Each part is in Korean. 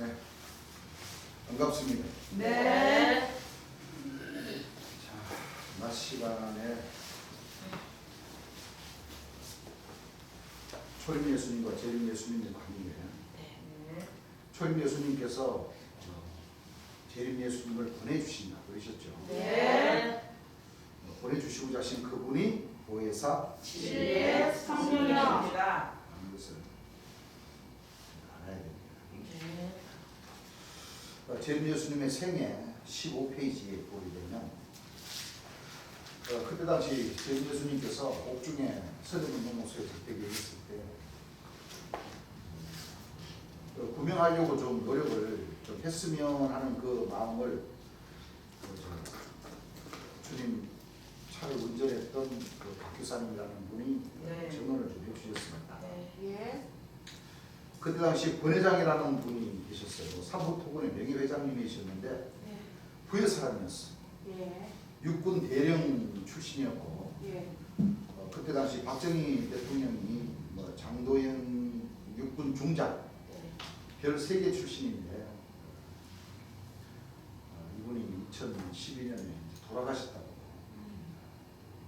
네, 반갑습니다. 네. 자, 낮 시간에 초림 예수님과 재림 예수님의 관계. 초림 예수님께서 재림 예수님을 보내주신다 그러셨죠. 네. 보내주시고자 하신 그분이 보혜사 진리의 성령입니다. 하는 것을 알아야 됩니다. 재림 예수님의 생애 15페이지에 보게 되면 그때 당시 재림 예수님께서 옥중에 서대문동호수에 접대기에 있을 때 구명하려고 좀 노력을 좀 했으면 하는 그 마음을 주님 차를 운전했던 그 박교사님이라는 분이 증언을 좀 해주셨습니다. 예. 그때 당시 권회장이라는 분이 계셨어요. 사부토군의 명예회장님이셨는데 부의 사람이었어요. 예. 육군 대령 출신이었고 예. 그때 당시 박정희 대통령이 장도연 육군 중장 별 3개 출신인데 이분이 2012년에 돌아가셨다고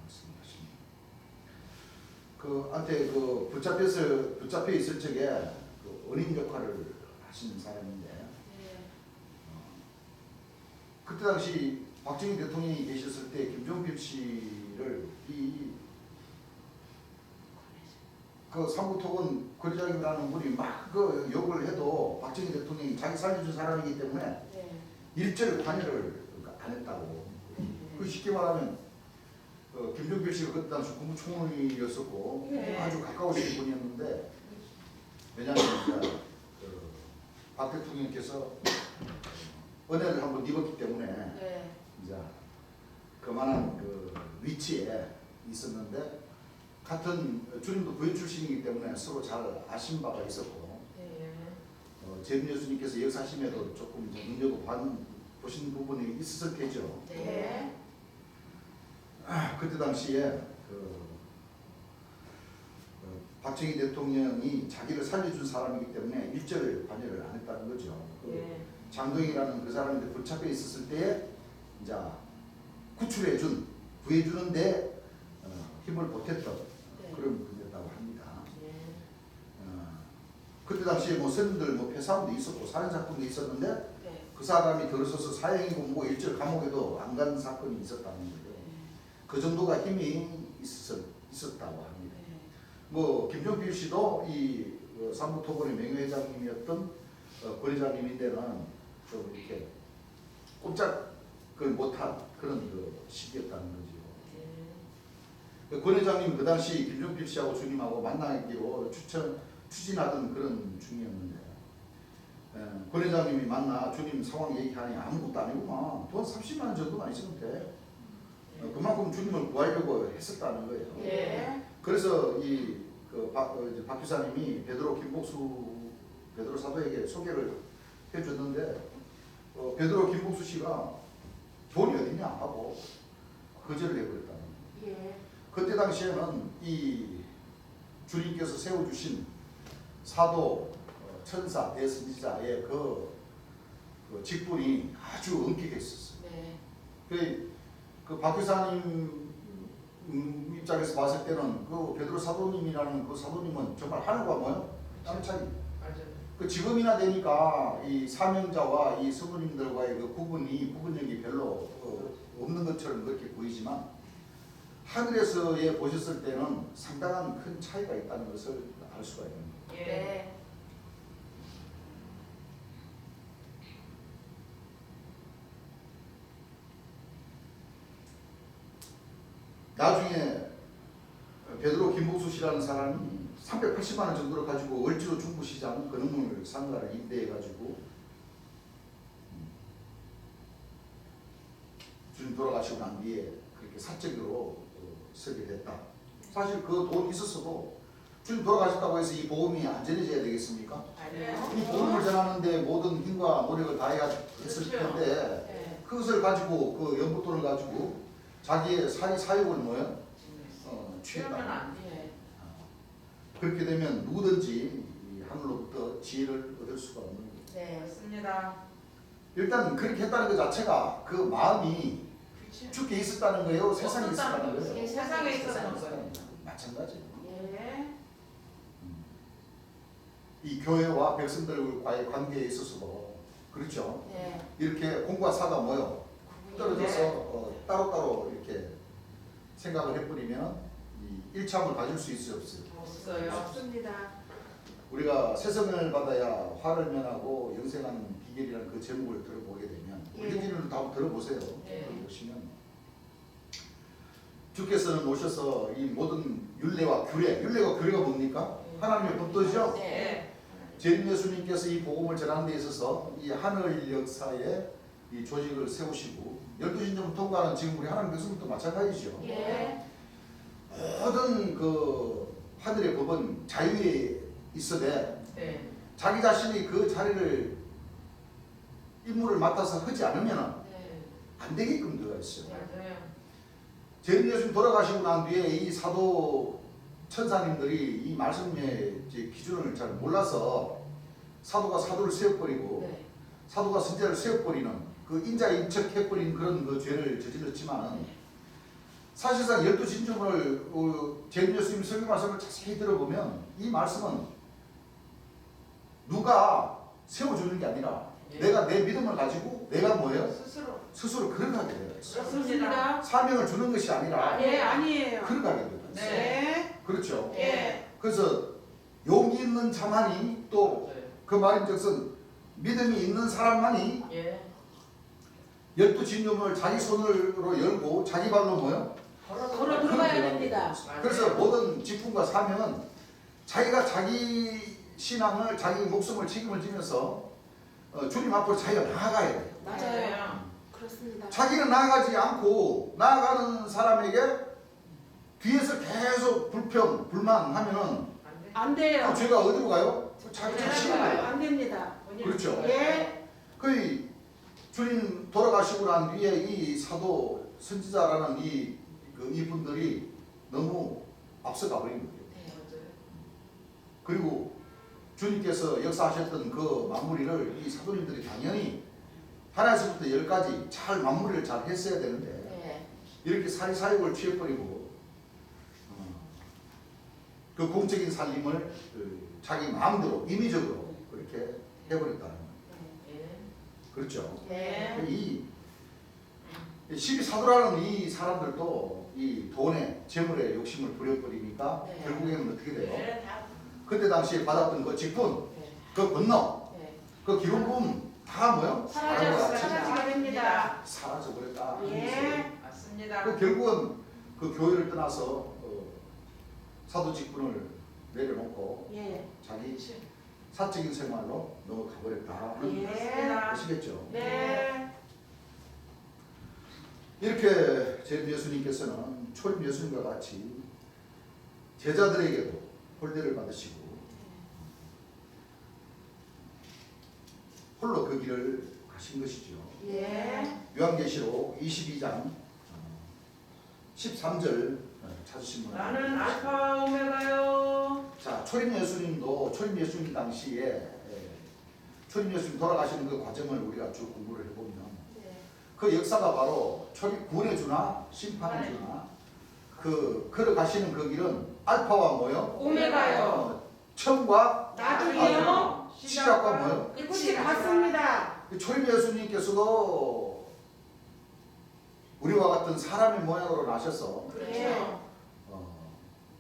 말씀하십니다. 한테 붙잡혀 있을 적에 그 은인 역할을 하시는 사람인데 그때 당시 박정희 대통령이 계셨을 때 김종필 씨를 그 삼부토군 권회장이라는 분이 막 그 욕을 해도 박정희 대통령이 자기 살려준 사람이기 때문에 일절 관여를 안 했다고. 그 쉽게 말하면 김종필 씨가 그때 당시 국무총리였었고 아주 가까우신 분이었는데 왜냐하면 박 대통령께서 은혜를 한번 입었기 때문에 이제 그만한 그 위치에 있었는데 같은 주님도 부인 출신이기 때문에 서로 잘 아신 바가 있었고 재림 예수님께서 역사심에도 조금 눈여겨 보신 부분이 있었을 테죠. 그때 당시에 박정희 대통령이 자기를 살려준 사람이기 때문에 일절 관여를 안 했다는 거죠. 장동이라는 그 사람한테 붙잡혀 있었을 때에 이제 구출해준, 구해주는데 힘을 보탰던 그런 분이었다고 합니다. 그때 당시에 스님들 폐사함도 있었고 살인사건도 있었는데 그 사람이 들어서서 사형이고 일절 감옥에도 안 간 사건이 있었다는 거예요. 그 정도가 힘이 있었다고 합니다. 김종필 씨도 이 삼부토군의 명예회장님이었던 권회장님인데는 좀 이렇게 꼼짝 못한 그런 시기였다는 거죠. 권 회장님 그 당시 김종필 씨하고 주님하고 만나기로 추진하던 그런 중이었는데 권 회장님이 만나 주님 상황 얘기하니 아무것도 아니구만. 돈 30만 원 정도만 있으면 돼. 그만큼 주님을 구하려고 했었다는 거예요. 그래서 박 교사님이 베드로 사도에게 소개를 해줬는데 베드로 김복수 씨가 돈이 어디냐 하고 거절을 해버렸다는 거예요. 그때 당시에는 이 주님께서 세워주신 사도, 천사, 대선지자의 그 직분이 아주 엄격했었어요. 그 박교사님 입장에서 봤을 때는 그 베드로 사도님이라는 그 사도님은 정말 하늘과 뭐요? 땅 차이. 그 지금이나 되니까 이 사명자와 이 성도님들과의 그 구분력이 별로 없는 것처럼 그렇게 보이지만 하늘에서의 보셨을 때는 상당한 큰 차이가 있다는 것을 알 수가 있는 거예요. 나중에 베드로 김복수 씨라는 사람이 380만 원 정도를 가지고 을지로 중부시장 그 농물 상가를 임대해가지고 주님 돌아가시고 난 뒤에 그렇게 사적으로 쓰게 됐다. 사실 그 돈 있었어도 주님 돌아가셨다고 해서 이 복음이 안전해져야 되겠습니까? 이 복음을 전하는데 모든 힘과 노력을 다해야 했을 텐데 그것을 가지고 그 연봉돈을 가지고 자기의 사역을 취했다. 그렇게 되면 누구든지 하늘로부터 지혜를 얻을 얻을 수가 없는 거예요. 네. 맞습니다. 일단 그렇게 했다는 것 자체가 그 마음이 그치. 죽게 있었다는 거예요? 세상에 있었다는 거예요? 예, 세상에 있었다는 세상에 거예요. 마찬가지예요. 예. 이 교회와 백성들과의 관계에 있어서도 그렇죠. 네. 이렇게 공과 사가 모여 떨어져서 네. 따로따로 이렇게 생각을 해버리면 이 일참을 가질 수 있어요, 없어요? 없어요. 없습니다. 우리가 세성을 받아야 화를 면하고 영생하는 비결이라는 그 제목을 들어보게 되면 예. 우리들은 다 한번 들어보세요. 예. 보시면 주께서는 오셔서 이 모든 율례와 규례가 뭡니까? 하나님의 법도죠. 네. 재림 예수님께서 이 복음을 전하는 데 있어서 이 하늘 역사에 이 조직을 세우시고 12신점 통과하는 지금 우리 하나님 백성들도 마찬가지죠. 예. 모든 그 하늘의 법은 자유에 있어되 네. 자기 자신이 그 자리를 임무를 맡아서 하지 않으면 네. 안 되게끔 되어 있어요. 맞아요. 재림 예수님 돌아가시고 난 뒤에 이 사도 천사님들이 이 말씀의 이제 기준을 잘 몰라서 사도가 사도를 세워버리고 네. 사도가 선지자를 세워버리는 그 인자인척해버린 그런 그 죄를 저질렀지만은 사실상 12진주문을 재림 예수님 설교 말씀을 자세히 들어보면 이 말씀은 누가 세워주는 게 아니라 예. 내가 내 믿음을 가지고 내가 뭐예요? 스스로. 걸어가게 되어 있어요. 그렇습니다. 사명을 주는 것이 아니라 예, 아니에요. 걸어가게 되어 있어요. 네. 그렇죠. 예. 그래서 용기 있는 자만이 또 그 말인즉슨 믿음이 있는 사람만이 예. 12진주문을 자기 손으로 열고 자기 발로 뭐요? 걸어 들어가야 됩니다. 그래서 모든 직분과 사명은 자기가 자기 신앙을 자기 목숨을 책임을 지면서 주님 앞으로 자기가 나아가야 돼요. 맞아요. 그렇습니다. 자기는 나아가지 않고 나아가는 사람에게 뒤에서 계속 불평, 불만하면은 안 돼요. 그 죄가 어디로 가요? 자기 자신으로 가요. 안 됩니다. 그렇죠. 예. 그 주님 돌아가시고 난 뒤에 이 사도 선지자라는 이분들이 너무 앞서가 버린 거예요. 네, 맞아요. 그리고 주님께서 역사하셨던 그 마무리를 이 사도님들이 당연히 하나에서부터 10까지 잘 마무리를 잘 했어야 되는데 네. 이렇게 사회사역을 취해버리고 그 공적인 살림을 자기 마음대로 임의적으로 그렇게 해버렸다는 거예요. 예. 그렇죠. 예. 이 12사도라는 이 사람들도 이 돈에 재물에 욕심을 부려버리니까 네. 결국에는 어떻게 돼요? 네. 다. 그때 당시에 받았던 그 직분, 네. 그 건너, 네. 그 기름부음 다 뭐요? 사라져야 됩니다. 사라져버렸다. 예. 맞습니다. 그 결국은 그 교회를 떠나서 사도 직분을 내려놓고 예. 자기 사적인 생활로 넘어가 버렸다. 예. 맞습니다. 아시겠죠? 네. 이렇게 제 예수님께서는 초림 예수님과 같이 제자들에게도 홀대를 받으시고 홀로 그 길을 가신 것이죠. 예. 요한계시록 22장 13절 찾으신 분. 나는 알파 오메가요. 자, 초림 예수님도 초림 예수님 당시에 초림 예수님 돌아가시는 그 과정을 우리가 쭉 공부를 해보면 네. 그 역사가 바로 초림 구원의 주나 심판의 주나 그 걸어가시는 그 길은 알파와 뭐요? 오메가요. 처음과 나중이요. 시작과 뭐요? 끝이 같습니다. 초림 예수님께서도 우리와 같은 사람의 모양으로 나셔서 그렇죠.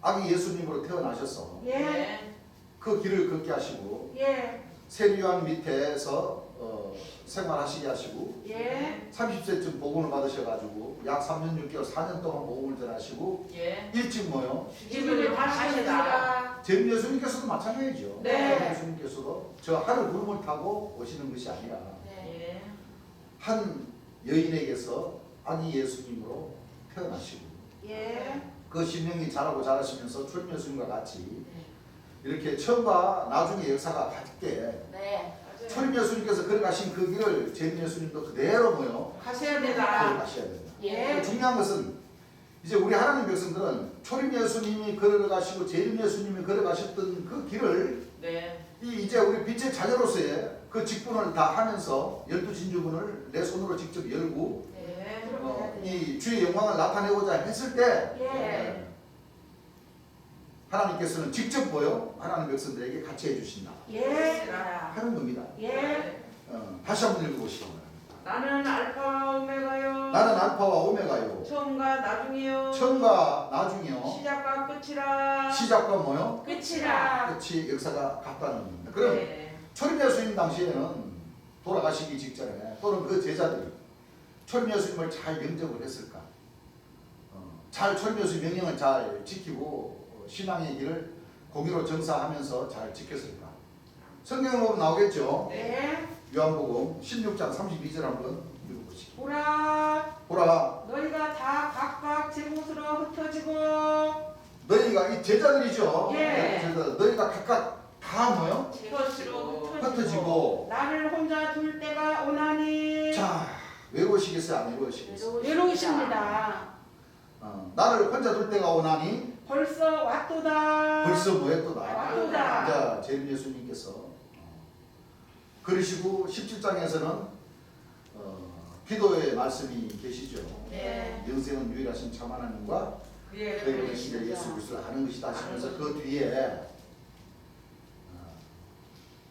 아기 예수님으로 태어나셔서 예. 그 길을 걷게 하시고 예. 세리요한 밑에서 생활하시게 하시고 예. 30세쯤 복음을 받으셔가지고 약 3년 6개월 4년 동안 복음을 전하시고 예. 일찍 뭐요? 기분을 다시 하십니다. 재림 예수님께서도 마찬가지죠. 네. 재림 예수님께서도 저 하늘 구름을 타고 오시는 것이 아니라 예. 한 여인에게서 아기 예수님으로 태어나시고 예. 그 신명이 자라고 자라시면서 초림 예수님과 같이 이렇게 처음과 나중의 역사가 같게 네. 초림 예수님께서 걸어가신 그 길을 재림 예수님도 그대로 뭐요? 가셔야 됩니다. 걸어가셔야 됩니다. 예. 중요한 것은 이제 우리 하나님 백성들은 초림 예수님이 걸어가시고 재림 예수님이 걸어가셨던 그 길을 네. 이제 우리 빛의 자녀로서의 그 직분을 다 하면서 12진주문을 내 손으로 직접 열고 네. 이 주의 영광을 나타내고자 했을 때 예. 하나님께서는 직접 뭐요? 하나님 백성들에게 같이 해주신다 예. 하는 겁니다. 예. 다시 한번 읽어보시기 바랍니다. 나는 알파 오메가요. 나는 알파와 오메가요. 처음과 나중이요. 처음과 나중이요. 시작과 끝이라. 시작과 뭐요? 끝이라. 끝이 역사가 같다는 겁니다. 그럼 네. 초림 예수님 당시에는 돌아가시기 직전에 또는 그 제자들이 초림 예수님을 잘 영접을 했을까? 잘 초림 예수님 명령을 잘 지키고 신앙의 길을 공의로 정사하면서 잘 지켰을까? 성경을 보면 나오겠죠. 네. 요한복음 16장 32절 한번 읽어보시죠. 보라. 보라, 너희가 다 각각 제 곳으로 흩어지고. 너희가 이 제자들이죠. 예. 제자들, 너희가 각각 다 뭐요? 제 것으로 흩어지고. 나를 혼자 둘 때가 오나니. 자, 외로우시겠어요? 안 외로우시겠어요? 외로우십니다. 나를 혼자 둘 때가 오나니 벌써 왔도다. 벌써 뭐했도다. 왔도다. 자, 재림 예수님께서 그러시고 17장에서는 기도의 말씀이 계시죠. 네. 영생은 유일하신 참 하나님과 그의 그의 오신 예수 그리스도를 아는 것이다 하시면서 그 뒤에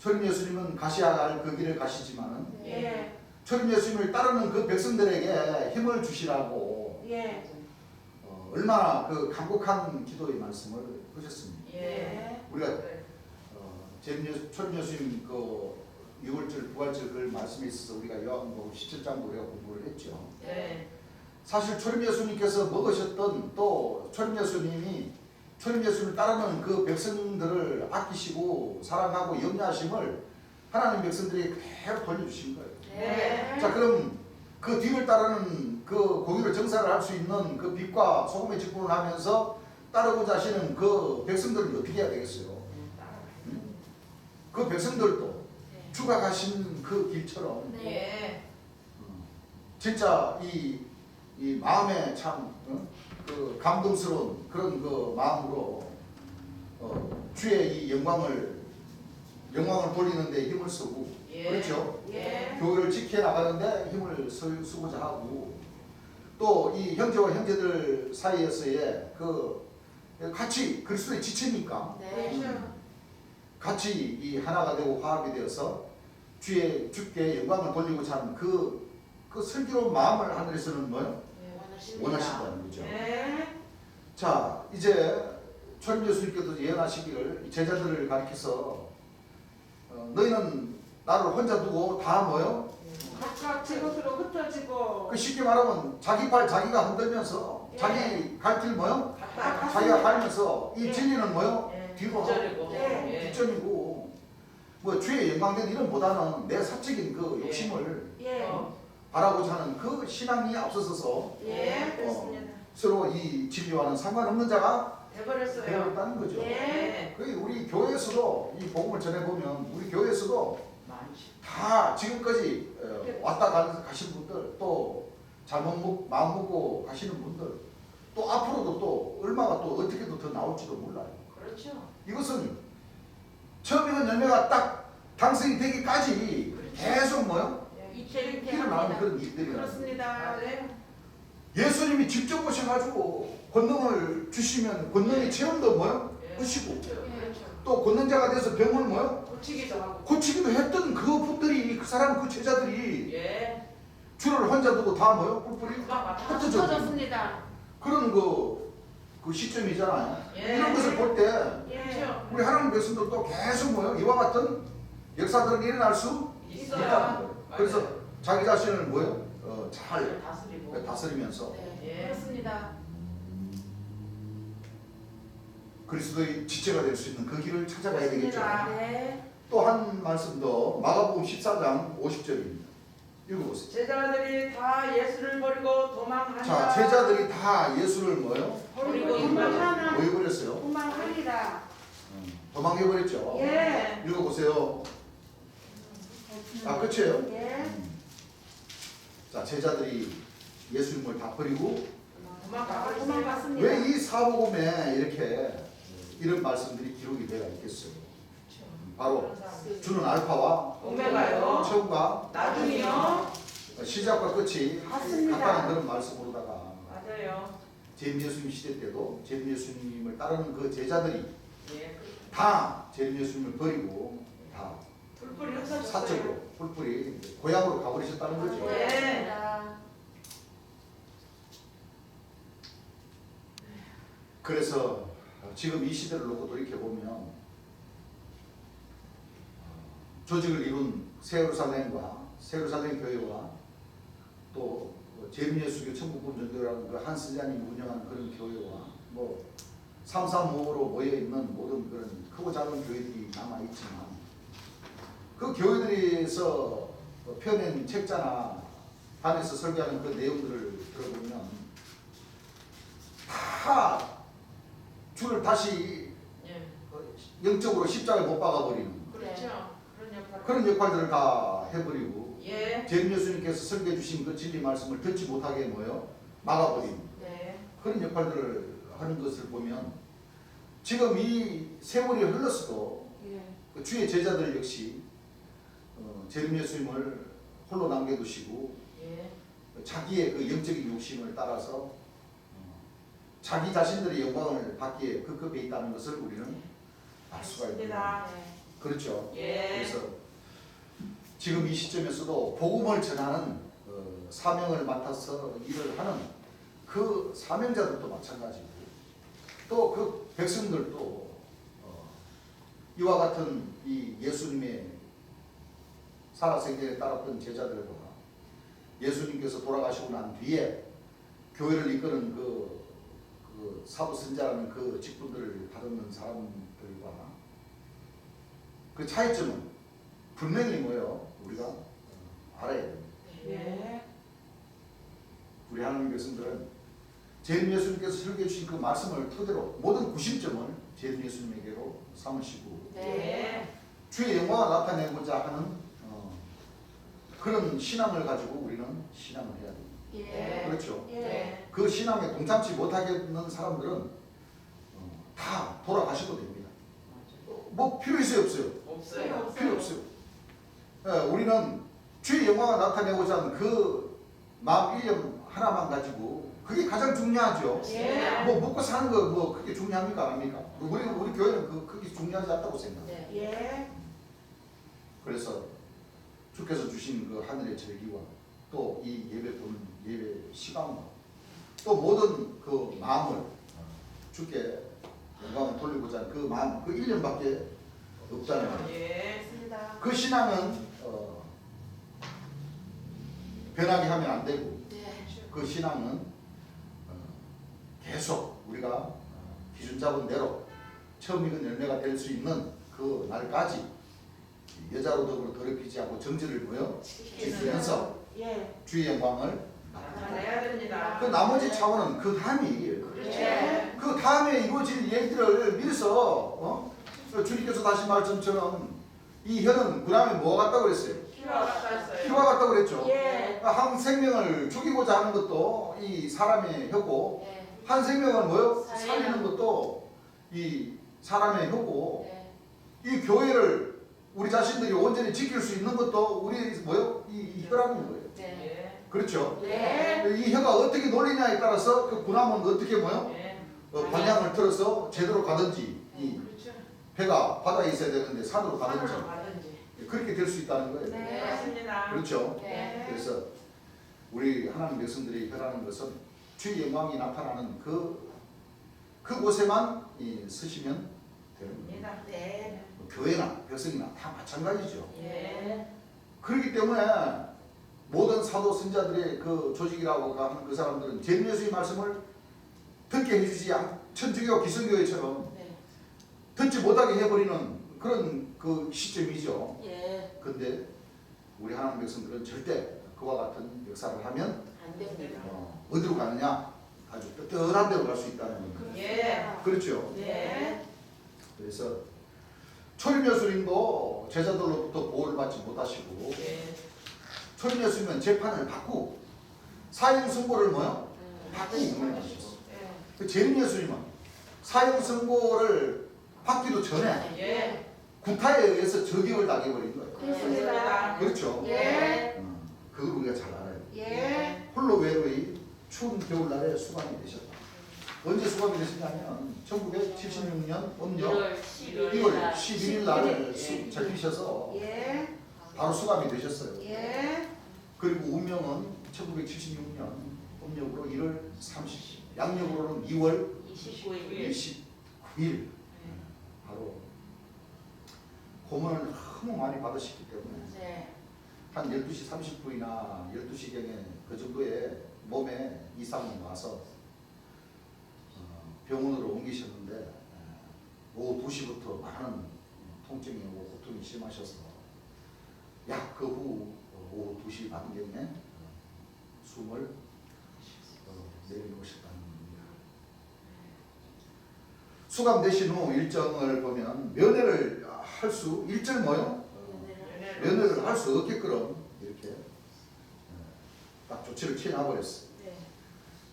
초림 예수님은 가셔야 할 그 길을 가시지만은 예. 초림 예수님을 따르는 그 백성들에게 힘을 주시라고 예. 얼마나 그 간곡한 기도의 말씀을 하셨습니다. 예. 우리가 초림 예수님 그 6월절, 9월절 그 말씀에 있어서 우리가 요한복음 17장도 우리가 공부를 했죠. 네. 사실 초림 예수님께서 먹으셨던 또 초림 예수님이 초림 예수님을 따르는 그 백성들을 아끼시고 사랑하고 염려하심을 하나님 백성들에게 그대로 돌려주신 거예요. 네. 자, 그럼 그 뒤를 따르는 그 공의로 정사를 할 수 있는 그 빛과 소금의 직분을 하면서 따르고자 하시는 그 백성들은 어떻게 해야 되겠어요? 그 백성들도 주가 가신 그 길처럼 예. 진짜 이 마음에 참 그 감동스러운 그런 그 마음으로 주의 이 영광을 돌리는데 힘을 쓰고 예. 그렇죠? 예. 교회를 지켜나가는데 힘을 쓰고자 하고 또 이 형제와 형제들 사이에서의 그 같이 그리스도의 지체니까 네. 같이 이 하나가 되고 화합이 되어서 주께 영광을 돌리고자 하는 그 슬기로운 마음을 하늘에서는 뭐요? 원하신다는 거죠. 네. 자, 이제 초림 예수님께서 예언하시기를 제자들을 가리켜서 너희는 나를 혼자 두고 다 뭐요? 각각 제 곳으로 흩어지고. 그 쉽게 말하면 자기 팔 자기가 흔들면서 예. 자기 갈 길 뭐요? 아, 자기가 가면서 이 예. 진리는 뭐요? 예. 뒤로 뒷전이고. 예. 예. 뒷전이고 뭐 주의 영광된 이름보다는 내 사적인 그 욕심을 예. 바라고자 하는 그 신앙이 앞서서서 예. 그렇습니다. 서로 이 진리와는 상관없는 자가 해버렸어요. 되었다는 거죠. 예. 그 우리 교회에서도 이 복음을 전해보면 우리 교회에서도 많지. 다 지금까지 왔다 가신 분들 또 잘못 마음 먹고 가시는 분들 또 앞으로도 또 얼마가 또 어떻게도 더 나올지도 몰라요. 그렇죠. 이것은 처음 익은 열매가 딱 당선이 되기까지 계속 뭐요? 이체를 일어나는 그런 일들이에요. 그렇습니다. 네. 예수님이 직접 오셔가지고 권능을 주시면 권능의 체험도 뭐요? 하시고 그렇죠. 또 권능자가 돼서 병을 뭐요? 고치기도 하고. 고치기도 했던 그 분들이 그 사람 그 제자들이 예. 주를 혼자 두고 다 뭐요? 뿔뿔이 다 흩어져 흩어졌습니다. 그런 그 시점이잖아요. 예. 이런 것을 볼 때 예. 그렇죠. 우리 하나님 백성들도 계속 뭐요? 이와 같은 역사들은 일어날 수 있어요. 있다는 거예요. 그래서 맞아요. 자기 자신을 뭐요? 잘 다스리고. 다스리면서 네. 그렇습니다. 그리스도의 지체가 될 수 있는 그 길을 찾아가야 되겠죠. 그렇습니다. 네. 또 한 말씀 더 마가복음 14장 50절입니다. 읽어보세요. 제자들이 다 예수를 버리고 도망하니라. 자, 제자들이 다 예수를 뭐요? 버리고 도망하나. 뭐 해버렸어요? 도망하리라. 도망해버렸죠. 예. 읽어보세요. 아, 끝이에요. 예. 자, 제자들이 예수님을 다 버리고 도망갔습니다. 왜 이 사복음에 이렇게 이런 말씀들이 기록이 되어 있겠어요? 바로 주는 알파와 오메가요. 처음과 나중이요. 시작과 끝이 맞습니다. 같다는 그런 말씀으로다가 맞아요. 재림 예수님 시대 때도 재림 예수님을 따르는 그 제자들이 예. 다 재림 예수님을 버리고 다 풀뿌리 흩어졌어요. 사적으로 뿔뿔이 이제 고향으로 가버리셨다는 거죠. 네. 그래서 지금 이 시대를 놓고 돌이켜보면 조직을 이룬 세예루살렘과 세예루살렘 교회와 또 재림예수교 천국본전교회라는 그 한스자님이 운영하는 그런 교회와 뭐 335로 모여있는 모든 그런 크고 작은 교회들이 남아있지만 그 교회들에서 펴낸 책자나 반에서 설교하는 그 내용들을 들어보면 다 주를 다시 예. 영적으로 십자가에 못 박아버리는 그렇죠. 그런 역할. 그런 역할들을 다 해버리고 예. 재림 예수님께서 설교해 주신 그 진리 말씀을 듣지 못하게 뭐요? 막아버리는 네. 그런 역할들을 하는 것을 보면 지금 이 세월이 흘렀어도 그 주의 제자들 역시 재림 예수님을 홀로 남겨두시고 예. 자기의 그 영적인 욕심을 따라서 자기 자신들의 영광을 받기에 급급해 있다는 것을 우리는 알 수가 있습니다. 맞습니다. 그렇죠. 예. 그래서 지금 이 시점에서도 복음을 전하는 사명을 맡아서 일을 하는 그 사명자들도 마찬가지고 또 그 백성들도 이와 같은 이 예수님의 살아생전에 따랐던 제자들과 예수님께서 돌아가시고 난 뒤에 교회를 이끄는 그 사도 선자라는 그 직분들을 받는 사람들과 그 차이점은 분명히 뭐예요? 우리가 알아야 됩니다. 예. 우리 하나님 백성들은 재림 예수님께서 설교해 주신 그 말씀을 토대로 모든 구심점을 재림 예수님에게로 삼으시고 네. 주의 영광을 나타내고자 하는 그런 신앙을 가지고 우리는 신앙을 해야 됩니다. 예. 그렇죠. 예. 그 신앙에 동참치 못하겠는 사람들은 다 돌아가셔도 됩니다. 뭐 필요 있어요, 없어요? 없어요. 필요 없어요. 우리는 주의 영광을 나타내고자 하는 그 마음 일념 하나만 가지고 그게 가장 중요하죠. 예. 뭐 먹고 사는 거 뭐 그게 중요합니까, 안 합니까? 우리 교회는 그게 중요하지 않다고 생각해요. 예. 그래서 주께서 주신 그 하늘의 절기와 또 이 예배 보는 예배 시간과 또 모든 그 마음을 주께 영광을 돌리고자 하는 그 마음, 그 일념밖에 없다는 거예요. 예. 그 신앙은 변하게 하면 안 되고 그 신앙은 계속 우리가 기준 잡은 대로 처음 익은 열매가 될 수 있는 그 날까지 여자로 더불어 더럽히지 않고 정지를 모여 지키면서 예. 주의 영광을 나타내야 됩니다. 그 나머지 차원은 그 다음이에요. 그렇죠. 그 다음에 이루어질 얘기들을 미래서 주님께서 다시 말씀처럼 이 혀는 그 다음에 뭐가 같다고 그랬어요? 피와 같다 했어요. 피와 같다고 그랬죠. 예. 한 생명을 죽이고자 하는 것도 이 사람의 혀고 한 생명을 뭐요? 살리는 것도 이 사람의 혀고 이 교회를 우리 자신들이 온전히 지킬 수 있는 것도 우리 뭐요? 이 혀라는 거예요. 예. 그렇죠? 네. 이 혀가 어떻게 놀리냐에 따라서 그 군함은 어떻게 뭐요? 예. 방향을 틀어서 제대로 가든지 이 그렇죠. 배가 바다에 있어야 되는데 산으로 가든지 산으로 가든지. 그렇게 될 수 있다는 거예요. 네. 맞습니다. 그렇죠? 네. 그래서 우리 하나님 백성들의 혀라는 것은 주의 영광이 나타나는 그곳에만 서시면 되는 겁니다. 네. 교회나 백성이나 다 마찬가지죠. 예. 그렇기 때문에 모든 사도 선자들의 그 조직이라고 하는 그 사람들은 재림 예수의 말씀을 듣게 해주지 않 천주교 기성교회처럼 듣지 못하게 해버리는 그런 그 시점이죠. 예. 근데 우리 하나님 백성들은 절대 그와 같은 역사를 하면 안 됩니다. 어디로 가느냐? 아주 떳떳한 데로 갈 수 있다는 겁니다. 예. 그렇죠. 네. 그래서 초림 예수님도 제자들로부터 보호를 받지 못하시고 예. 초림 예수님은 재판을 받고 사형 선고를 뭐요? 받고 운명하셨어. 예. 그 재림 예수님은 사형 선고를 받기도 전에 예. 구타에 의해서 저격을 당해버린 거예요. 됐습니다. 그렇죠? 예. 그걸 우리가 잘 알아요. 예. 홀로 외로이 추운 겨울날에 수감이 되셨다. 언제 수감이 되셨냐면 1976년 음력 1월 11일 날 잡히셔서 예. 바로 수감이 되셨어요. 예. 그리고 운명은 1976년 음력으로 1월 30일, 양력으로는 2월 29일 바로 고문을 너무 많이 받으셨기 때문에 네. 한 12시 30분이나 12시경에 그 정도의 몸에 이상이 와서 병원으로 옮기셨는데 오후 2시부터 많은 통증이 오고 고통이 심하셔서 약 그 후 오후 2시 반경에 숨을 내려놓으셨다는 겁니다. 수감되신 후 일정을 보면 면회를 할 수 일정 뭐요? 면회를 할 수 없게끔 이렇게 딱 조치를 취해놔버렸어요. 네.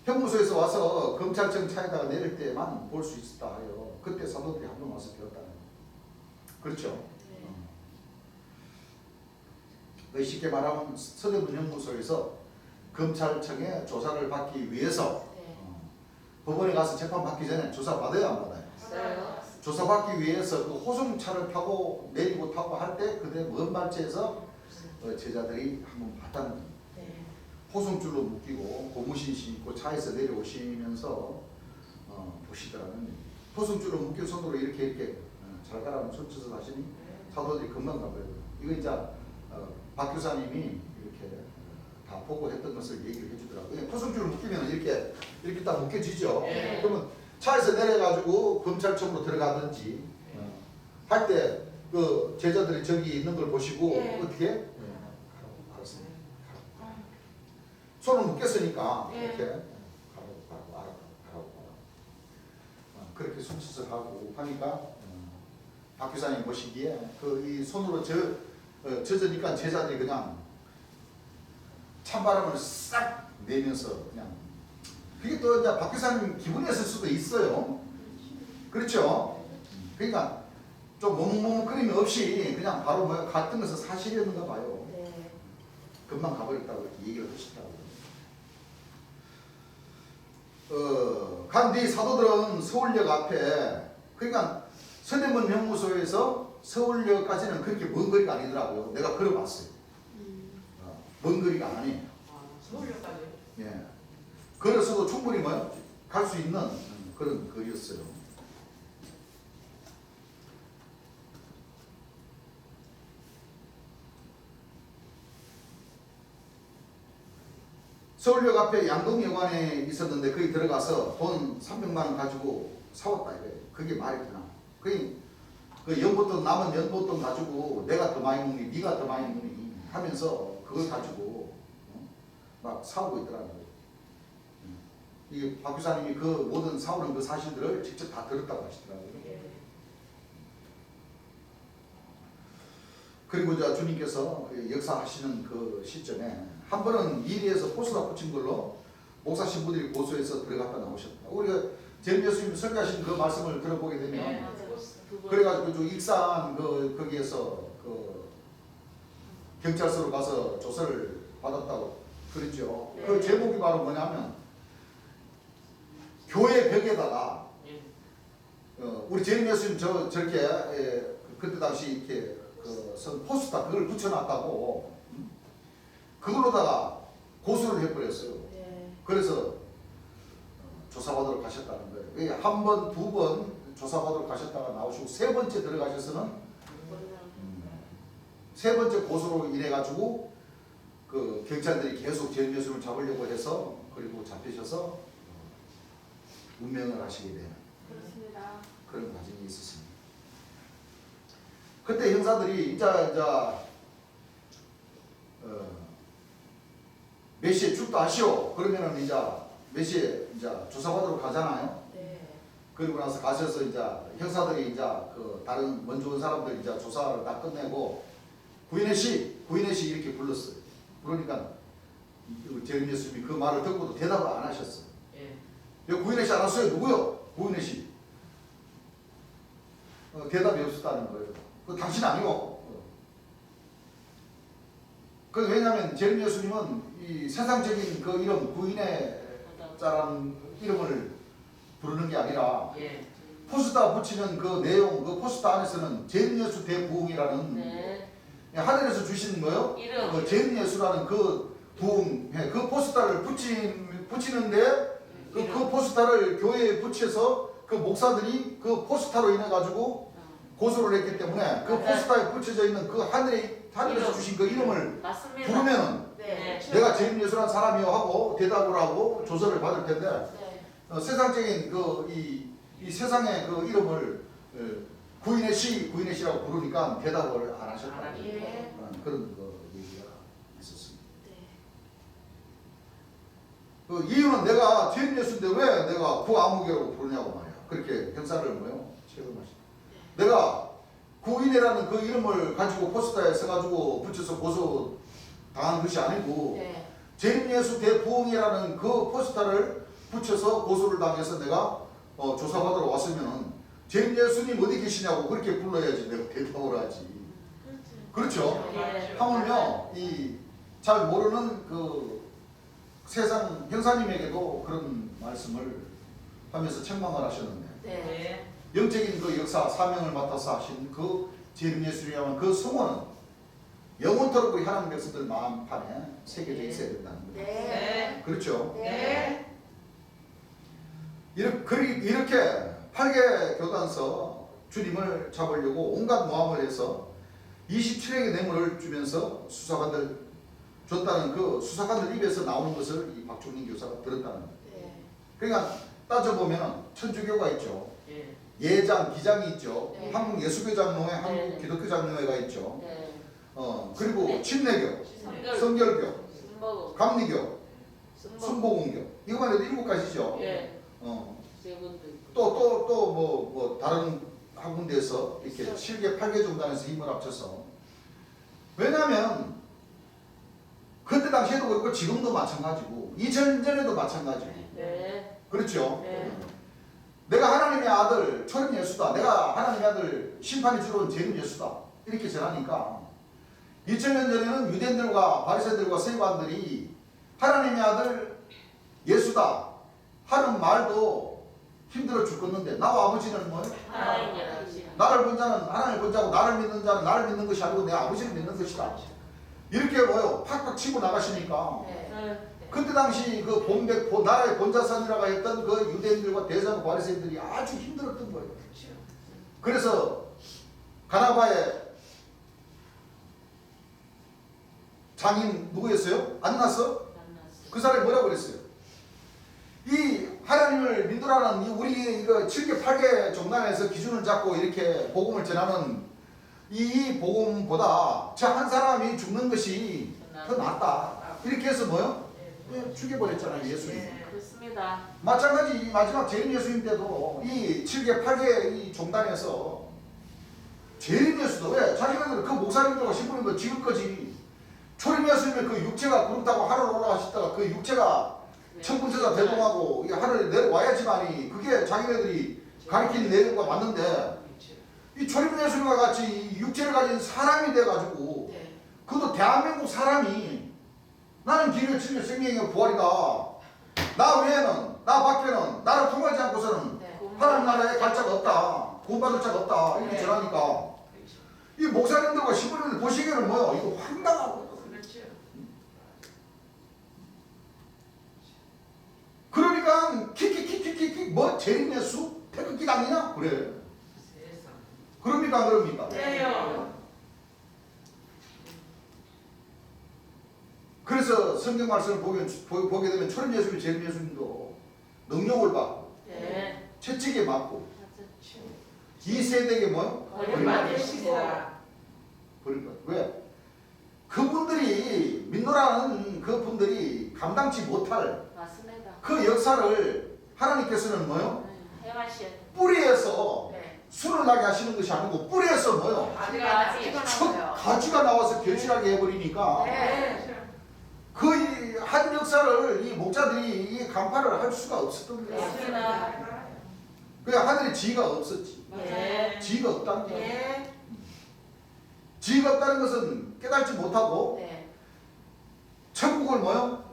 형무소에서 와서 검찰청 차에다가 내릴 때만 볼 수 있었다 하여 그때 사도들이 한 번 와서 배웠다는 거예요. 그렇죠? 쉽게 말하면 서대문 형무소에서 검찰청에 조사를 받기 위해서 법원에 가서 재판 받기 전에 조사 받아야 안 받아요? 조사 받기 위해서 그 호송차를 타고 내리고 타고 할 때 그때 먼 발치에서 제자들이 한번 봤다는 겁니다. 호송줄로 묶이고 고무신 신고 차에서 내려오시면서 보시더라는 겁니다. 호송줄로 묶인 손으로 이렇게 잘 가라면 손짓을 하시니 사도들이 금방 가버려요. 이거 이제 박 교사님이 이렇게 다 보고 했던 것을 얘기를 해주더라고요. 호송줄로 묶이면 이렇게 딱 묶여지죠. 네. 그러면 차에서 내려가지고 검찰청으로 들어가든지 할 때 그 제자들이 저기 있는 걸 보시고 어떻게? 가라고 알았습니다. 손을 묶였으니까 이렇게 가라고 그렇게 손짓을 하고 하니까 박 교사님 보시기에 그 이 손으로 젖으니까 제자들이 그냥 찬바람을 싹 내면서 그냥 그게 또 이제 박 교사님 기분이었을 수도 있어요. 그렇죠? 그러니까 좀 머뭇머뭇거림이 없이 그냥 바로 갔던 것은 사실이었는가 봐요. 금방 가버렸다고 이렇게 얘기를 하시더라고요. 간 뒤 사도들은 서울역 앞에 그러니까 서대문 형무소에서 서울역까지는 그렇게 먼 거리가 아니더라고요. 내가 걸어봤어요. 먼 거리가 아니에요. 서울역까지. 예. 걸어서도 충분히 갈 수 있는 그런 거리였어요. 서울역 앞에 양동여관에 있었는데 거기 들어가서 돈 300만 원 가지고 사왔다 이거예요. 그게 말이 되나? 그 연보돈 남은 연보돈 가지고 내가 더 많이 먹니 네가 더 많이 먹니 하면서 그걸 가지고 막 사오고 있더라고요. 이게 박 교사님이 그 모든 사오는 그 사실들을 직접 다 들었다고 하시더라고요. 그리고 이제 주님께서 역사하시는 그 시점에 한 번은 이리에서 포스가 붙인 걸로 목사 신부들이 고소해서 들어갔다 나오셨다. 우리가 제림 예수님 설교하신 그 말씀을 들어보게 되면 그래가지고 좀 익산 거기에서 그 경찰서로 가서 조사를 받았다고 그랬죠. 그 제목이 바로 뭐냐면 교회 벽에다가 우리 제림 예수님 저렇게 그때 당시 이렇게 선 포스터 그걸 붙여놨다고 그걸로다가 고소를 해버렸어요. 그래서 조사받으러 가셨다는 거예요. 한 번, 두 번 조사받으러 가셨다가 나오시고 세 번째 들어가셔서는 세 번째 고소로 인해 가지고 그 경찰들이 계속 제림 예수님을 잡으려고 해서 그리고 잡히셔서 운명을 하시게 되는 그런 과정이 있었습니다. 그때 형사들이 이제 몇 시에 출두하시오. 그러면은 이제 몇 시에 이제 조사받으러 가잖아요. 그리고 나서 가셔서 이제 형사들이 이제 그 다른 먼저 온 사람들 이제 조사를 다 끝내고 구인혜 씨 이렇게 불렀어요. 그러니까 제림 예수님이 그 말을 듣고도 대답을 안 하셨어요. 구인혜 씨 안 왔어요? 누구요? 구인혜 씨. 대답이 없었다는 거예요. 그 당신 아니고. 그 왜냐하면 재림 예수님은 이 세상적인 그 이름 구인의 자라는 이름을 부르는 게 아니라 예. 포스타 붙이는 그 내용, 그 포스타 안에서는 재림 예수 대부흥이라는 네. 하늘에서 주신 뭐요? 이름. 그 재림 예수라는 그 부흥, 그 포스타를 붙이는데 그 포스타를 교회에 붙여서 그 목사들이 그 포스타로 인해 가지고 고소를 했기 때문에 그 포스타에 붙여져 있는 그 하늘에서 이름. 주신 그 이름을 맞습니다. 부르면은 네. 내가 재림 예수란 사람이요 하고 대답을 하고 조서를 받을 텐데 네. 세상적인 이 세상의 그 이름을 구인의 시라고 부르니까 대답을 안 하셨다. 예. 그런 그 얘기가 있었습니다. 네. 그 이유는 내가 재림 예수인데 왜 내가 구아무개라고 부르냐고 말이야. 그렇게 형사를 뭐요? 체험하시다. 내가 구인이라는 그 이름을 가지고 포스터에 써가지고 붙여서 고소 당한 것이 아니고 네. 재림 예수 대부흥이라는 그 포스터를 붙여서 고소를 당해서 내가 조사받으러 왔으면은 재림 예수님 어디 계시냐고 그렇게 불러야지 내가 대답을 하지. 그렇죠? 네. 하물며 이 잘 모르는 그 세상 형사님에게도 그런 말씀을 하면서 책망을 하셨는데 네. 예. 영적인 그 역사 사명을 맡아서 하신 그 재림 예수님이라는 그 성원은 영원토록 우리 하나님 백성들 마음판에 새겨져 있어야 된다는 거예요. 네. 그렇죠? 네. 이렇게 8개 교단서 주님을 잡으려고 온갖 모함을 해서 27액의 뇌물을 주면서 수사관들 줬다는 그 수사관들 입에서 나오는 것을 이 박종민 교사가 들었다는 거예요. 네. 그러니까 따져보면 천주교가 있죠. 예. 예장, 기장이 있죠. 네. 한국 예수교장로회, 네. 한국 기독교장로회가 있죠. 네. 그리고 네. 친례교, 성결. 성결교, 순복. 감리교, 순복. 순복음교. 이것만 해도 7가지죠. 예. 세 분도 있고. 또 다른 한 군데에서 이렇게 7개, 8개 정도에서 힘을 합쳐서 왜냐하면 그때 당시에도 그렇고 지금도 마찬가지고 2000년 전에도 마찬가지고 네. 그렇죠? 네. 내가 하나님의 아들 초림 예수다. 내가 하나님의 아들 심판이 주러 온 재림 예수다. 이렇게 전하니까 2000년 전에는 유대인들과 바리새인들과 세관들이 하나님의 아들 예수다 하는 말도 힘들어 죽겠는데 나와 아버지는 뭐예요? 하나님이라. 나를 본 자는 하나님을 본 자고 나를 믿는 자는 나를 믿는 것이 아니고 내 아버지를 믿는 것이다. 이렇게 뭐요? 팍팍 치고 나가시니까 네. 그때 당시 그 나라의 본자선이라고 했던 그 유대인들과 대제사장 바리새인들이 아주 힘들었던 거예요. 그래서 가나바의 장인 누구였어요? 안나서? 그 사람이 뭐라고 그랬어요? 이 하나님을 믿으라는 우리 이거 7개 8개 정단에서 기준을 잡고 이렇게 복음을 전하는 이 복음보다 저 한 사람이 죽는 것이 더 낫다. 이렇게 해서 뭐요? 죽여버렸잖아요, 예수님. 예. 그렇습니다. 마찬가지 이 마지막 재림 예수님 때도 이 7개 8개 이 종단에서 재림 예수도 왜? 자기네들 그 목사님들과 신부님들 지금까지 초림 예수님의 그 육체가 구름타고 하늘 올라가셨다가 그 육체가 천군천사 대동하고 이 하늘에 내려와야지만이 그게 자기네들이 가르친 내용과 맞는데 이 초림 예수님과 같이 이 육체를 가진 사람이 돼가지고 네. 그것도 대한민국 사람이 나는 길을 진리 생명의 부활이다. 나 외에는 나 밖에는 나를 통하지 않고서는 네. 하나님 나라에 갈 자가 없다. 구원받을 자가 없다. 이렇게 네. 전하니까 이 목사님들과 신부님들 보시기에는 뭐요? 이거 황당하고 그렇죠. 그러니까 키키키키키키 뭐 재림 예수? 태극기 당이냐? 그래. 세상. 그럽니까 안 그럽니까? 네요. 그래서 성경 말씀을 보게 되면 초림 예수님, 재림 예수님도 능력을 받고 네. 채찍에 맞고 맞아. 이 세대에게 뭐요? 버림받으시고. 버림받. 왜? 그분들이 민노라는 그분들이 감당치 못할 맞습니다. 그 역사를 하나님께서는 뭐요? 해마시아. 뿌리에서 네. 순을 나게 하시는 것이 아니고 뿌리에서 뭐요? 가지가 첫 나와요. 가지가 나와서 결실하게 해버리니까 네. 그 한 역사를 이 목자들이 이 간파를 할 수가 없었던 거예요. 맞습니다. 그 하늘에 지혜가 없었지. 네. 지혜가 없다는 거예요. 네. 지혜가 없다는 것은 깨닫지 못하고 네. 천국을 뭐요?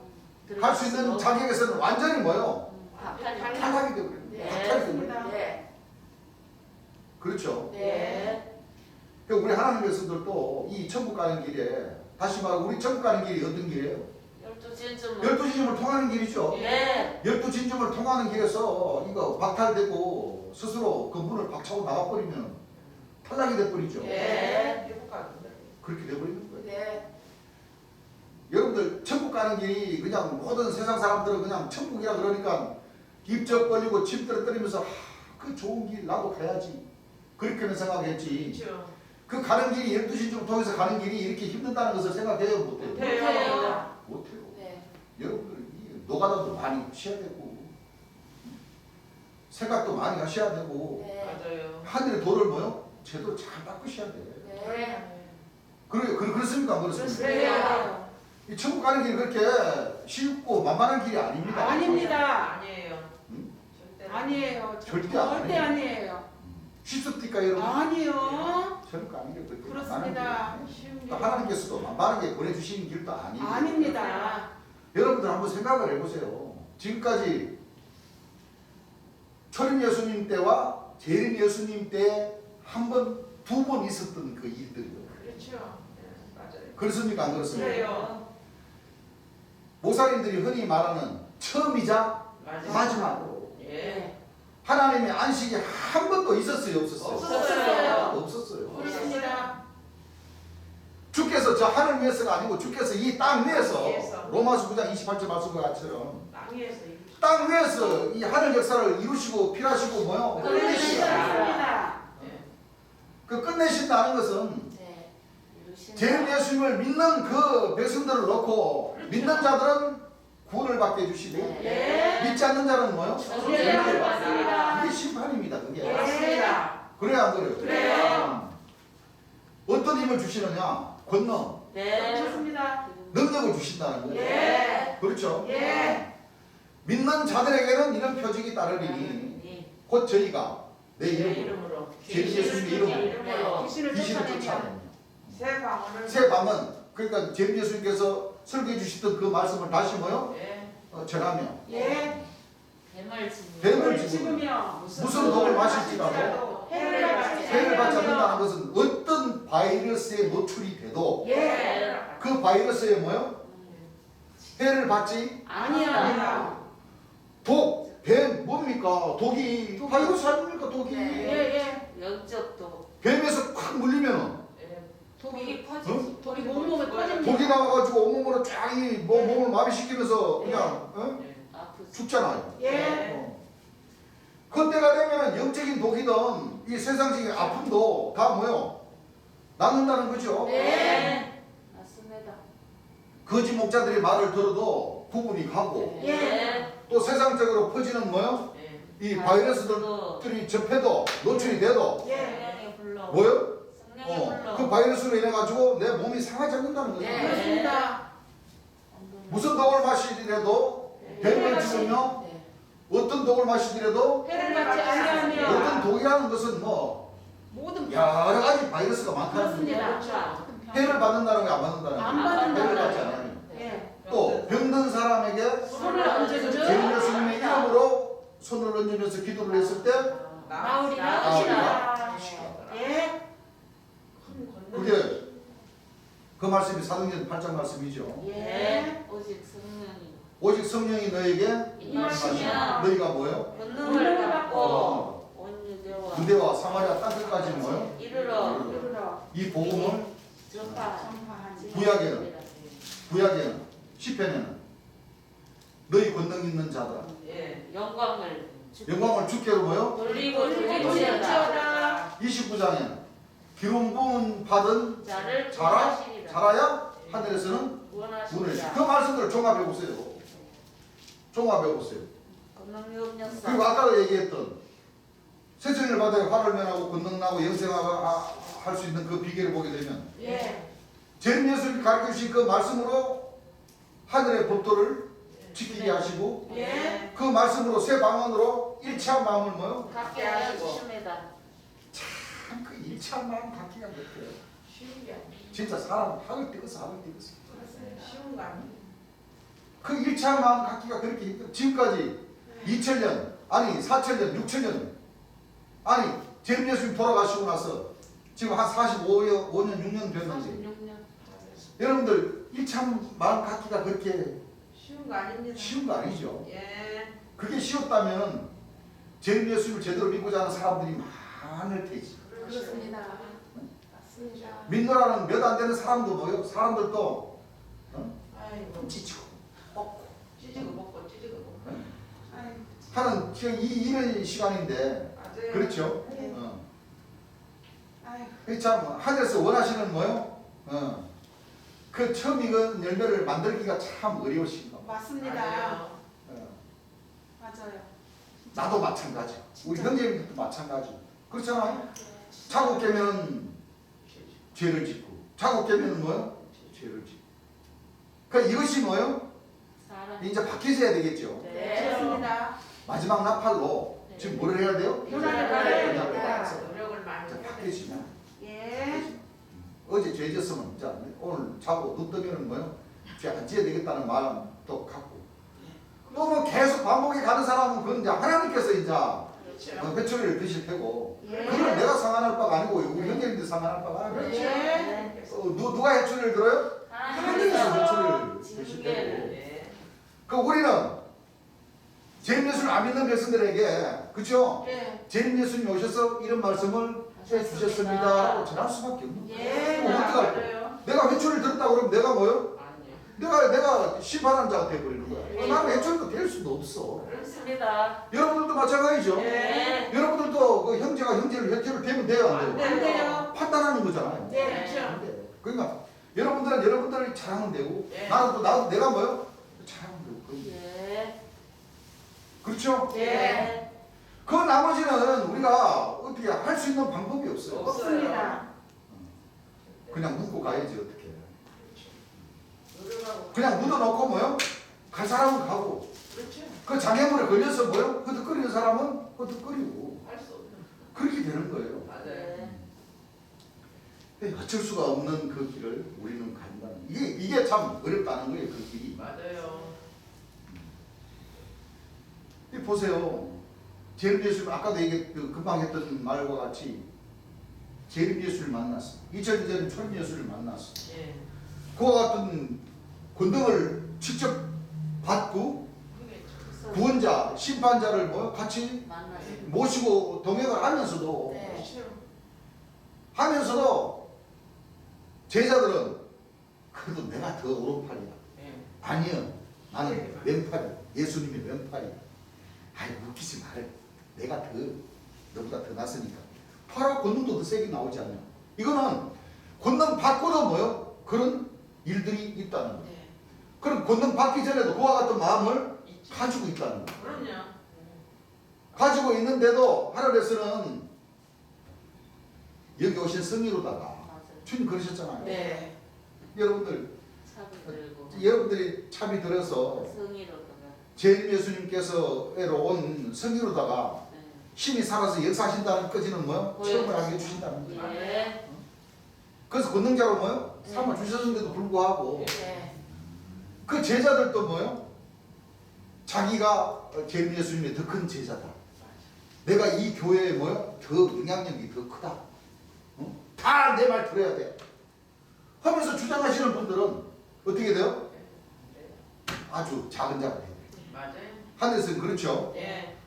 갈 수 있는 자격에서는 완전히 뭐요? 탈락이 되어버려요. 네. 박탈이 되어버려요. 네. 그렇죠. 네. 그러니까 우리 하나님 백성들도 이 천국 가는 길에 다시 말하고 우리 천국 가는 길이 어떤 길이에요? 12진쯤. 12진점을 통하는 길이죠. 네. 12진점을 통하는 길에서 이거 박탈되고 스스로 그 문을 박차고 나가버리면 탈락이 돼버리죠. 네. 그렇게 돼버리는 거예요. 네. 여러분들 천국 가는 길이 그냥 모든 세상 사람들은 그냥 천국이라 그러니까 입적 벌리고 침 떨어뜨리면서 그 좋은 길 나도 가야지 그렇게는 생각했지. 그렇죠. 그 가는 길이 12시쯤 통해서 가는 길이 이렇게 힘든다는 것을 생각해요? 못해요? 못해요. 못해요. 네. 여러분들 이 노가다도 많이 하셔야 되고 생각도 많이 하셔야 되고 네. 맞아요. 하늘의 도를 뭐요? 제대로 잘 닦으셔야 돼요. 네. 그렇습니까? 안 그렇습니까? 네. 이 천국 가는 길이 그렇게 쉽고 만만한 길이 아닙니다. 아닙니다. 아니에요. 응? 절대 아니에요. 절대 아니에요. 아니에요. 쉽습니까 여러분? 아니요. 천국 가는 게 그렇게 그렇습니다. 만만한 길이 쉬운 길. 또 하나님께서도 만만하게 보내주시는 길도 아니고 아닙니다. 여러분들 한번 생각을 해보세요. 지금까지 초림 예수님 때와 재림 예수님 때 한 번, 두 번 있었던 그 일들이요. 그렇죠. 네, 맞아요. 그렇습니까? 안 그렇습니까? 그래요. 목사님들이 흔히 말하는 처음이자 마지막. 마지막으로 예. 하나님의 안식이 한 번도 있었어요? 없었어요? 없었어요. 없었어요. 그렇습니다. 주께서 저 하늘 위에서가 아니고 주께서 이 땅 위에서 위에서. 로마서 9장 28절 말씀과처럼 땅 위에서 이루시- 땅 위에서 이 하늘 역사를 이루시고 필하시고 뭐요? 끝내신다. 예. 그 끝내신다는 것은 네. 이루신다. 재림 예수님을 믿는 그 백성들을 놓고 믿는 자들은 구원을 받게 해주시고 네. 믿지 않는 자는 뭐요? 정죄를 받습니다. 그게 심판입니다. 그게 네. 맞습니다. 그래야 안 그래요? 그래요. 어떤 힘을 주시느냐? 권능, 네. 그렇습니다. 능력을 주신다는 거예요. 네. 그렇죠? 예. 믿는 자들에게는 이런 표징이 따르리니 네. 곧 저희가 내 내 이름으로 이름으로. 예수님의 이름으로 이름으로. 귀신을 귀신을 쫓아내며 쫓아내며 새 방언을. 새 밤은 그러니까 재림 예수님께서 설교해 주셨던 그 말씀을 다시 뭐요? 예. 전하며 예. 뱀을 집으며. 뱀을 뱀을 집으며 무슨 독을 마실지라도 해를 받지 해를 받지 않는다는 않으며 것은 어떤 바이러스에 노출이 돼도 예. 그 바이러스에 뭐요? 해를 받지 아니야. 독, 뱀 뭡니까? 독이 바이러스 아닙니까? 독이 예. 영적도. 뱀에서 콱 물리면은 예. 독이 어? 퍼지지. 독이 몸에 퍼집니다. 독이 나와가지고 온몸으로 쫙이 몸을 마비시키면서 그냥 예. 아프지. 죽잖아요. 예. 그때가 되면 영적인 독이든 이 세상적인 아픔도 다 뭐요? 낫는다는 거죠. 네. 맞습니다. 거짓 목자들의 말을 들어도 구분이 가고 네. 또 세상적으로 퍼지는 뭐요? 예. 이 바이러스들이 접해도 노출이 돼도 예. 성령의 불러. 뭐요? 성령의 불러. 그 바이러스로 인해 가지고 내 몸이 상하지 않는다는 거죠. 네. 그렇습니다. 무슨 독을 마시더라도 뱀을 죽으며 네. 어떤 독을 마시더라도 해를 받지 아니하며 어떤 독이라는 것은 뭐 모든 여러 가지 바이러스가 많다는 거죠. 그렇습니다. 해를 받는다는 게 안 받는다는 안 거죠. 받는다는 해를 받지 거죠. 않아요. 예. 또 병든 사람에게 손을 얹어주죠. 재림 예수님의 이름으로 손을 얹으면서 기도를 했을 때 나으리라 나으리라 하시라. 예. 그게 그 말씀이 사도행전 8장 말씀이죠. 예. 오직 성령이. 오직 성령이 너에게 임하시면 너희가 뭐예요? 권능을 받고 어, 온 유대와 유대와 사마리아 땅끝까지 뭐요? 이르러 이르러 이 복음을 전파하지. 구약에는 시편에는 너희 권능 있는 자들아 예. 영광을 영광을 주께로 뭐요? 돌리고 돌리고 돌리지어다. 29장에는 기름 부은 받은 자를 자라 구하시리라. 자라야 하늘에서는 구원을 구원하시리라. 그 말씀들을 종합해 보세요. 종합해 보세요. 권능이 없였어. 그리고 아까 얘기했던 세정을 받아야 화를 면하고 권능 나고 영생하고 할 수 있는 그 비결을 보게 되면 예. 재림 예수님이 가르쳐 주신 그 말씀으로 하늘의 법도를 지키게 하시고 예. 그 말씀으로 새 방언으로 일치한 마음을 뭐요? 갖게 하여 주십니다. 참 그 일치한 마음 갖기가 못해요. 쉬운 게 아니에요. 진짜 사람 학을 띄겠어. 쉬운 거 아니에요. 그 1차 마음 갖기가 그렇게 힘들어. 지금까지 2000년, 아니 4000년, 6000년, 아니 재림 예수님 돌아가시고 나서 지금 한 45년, 6년 됐는데 46년. 여러분들 1차 마음 갖기가 그렇게 쉬운 거 아닙니다. 쉬운 거 아니죠. 예. 그게 쉬웠다면 재림 예수님을 제대로 믿고자 하는 사람들이 많을 테지. 그렇습니다. 맞습니다. 믿노라는 몇 안 되는 사람도 뭐요? 사람들도 아이고 찌치고 찌지고 먹고 찌지고 먹고. 아이고. 하는 이런 시간인데 맞아요. 그렇죠? 네. 아이고. 그 참 하늘에서 원하시는 뭐요? 그 처음 익은 열매를 만들기가 참 어려우신 거. 맞습니다. 맞아요. 맞아요. 나도 마찬가지. 우리 진짜. 형제님도 마찬가지. 그렇잖아요. 자고 깨면 죄를 짓고, 자고 깨면 뭐요? 죄를 짓고. 그 이것이 뭐요? 사람. 이제 바뀌어야 되겠죠. 네. 그렇습니다. 마지막 나팔로 네. 지금 뭐를 해야 돼요? 변화를 가져야 가져야 됩니다. 노력을 많이 이제 해야 바뀌어지면. 예. 어제 죄 졌으면 자 오늘 자고 눈 뜨면은 뭐요? 죄 안 지어야 되겠다는 마음도 갖고 또 뭐 계속 반복해 가는 사람은 그건 이제 하나님께서 이제 그렇죠. 회초리를 드실 테고 예. 그건 내가 상관할 바가 아니고 우리 형제님들 상관할 바가 아니고 그렇죠. 네. 누가 회초리를 들어요? 하나님께서 회초리를 드실 징계를. 테고 예. 그 우리는 재림 예수를 안 믿는 백성들에게 그죠? 예. 재림 예수님이 오셔서 이런 말씀을 해주셨습니다라고 전할 수밖에 없는 거예요. 예. 어떡할 거야? 맞아요. 내가 회초리를 들었다 그러면 내가 뭐요? 아니요. 내가 심판한 자가 되어버리는 거야. 네. 나는 회초리도 될 수도 없어. 그렇습니다. 여러분들도 마찬가지죠. 네. 여러분들도 그 형제가 형제를 회초리를 대면 돼요, 안 안 돼요? 안 돼요. 판단하는 거잖아요. 네. 그렇죠. 안 돼. 그러니까 여러분들은 여러분들이 잘하면 되고 네. 나도 내가 뭐요? 잘하면 되고 그런 거예요. 예. 그렇죠? 예. 그 나머지는 우리가 어떻게 할 수 있는 방법이 없어요. 없습니다. 그냥 묻고 가야지 어떻게. 노력하고. 그냥 묻어놓고 뭐요? 갈 사람은 가고 그렇죠. 그 장애물에 걸려서 뭐요? 허덕거리는 사람은 허덕거리고 할 수 없는. 그렇게 되는 거예요. 맞아요. 네. 어쩔 수가 없는 그 길을 우리는 간다는 이게 참 어렵다는 거예요. 그 길이. 맞아요. 보세요. 재림 예수님 아까도 금방 했던 말과 같이 재림 예수를 만났어. 2000년 초림 예수를 만났어. 예. 그와 같은 권능을 직접 받고 그게 구원자, 심판자를 뭐 같이 만나서. 모시고 동행을 하면서도 네. 하면서도 제자들은 그래도 내가 더 오른팔이야. 예. 아니요. 나는 왼팔이야. 예수님이 왼팔이야. 아이 웃기지 말해. 내가 너보다 더 낫으니까. 팔하고 권능도 더 세게 나오지 않냐. 이거는 권능 받고도 뭐요? 그런 일들이 있다는 거예요. 네. 그럼 권능 받기 전에도 그와 같은 마음을 있지. 가지고 있다는 거예요. 그럼요. 가지고 있는데도 하늘에서는 여기 오신 성의로다가 맞아요. 주님 그러셨잖아요. 네. 여러분들 차비 들고. 여러분들이 참이 들어서 성의로다가. 재림 예수님께서 온 성의로다가 네. 힘이 살아서 역사하신다는 것까지는 뭐요? 체험을 하게 해주신다는 거예요. 예. 그래서 권능자로 뭐요? 삼아 주셨는데도 불구하고 예. 그 제자들도 뭐요? 자기가 재림 예수님의 더 큰 제자다. 내가 이 교회에 뭐요? 더 영향력이 더 크다. 다 내 말 들어야 돼. 하면서 주장하시는 분들은 어떻게 돼요? 아주 작은 자가 돼요. 맞아요. 하늘에서는 그렇죠. 예.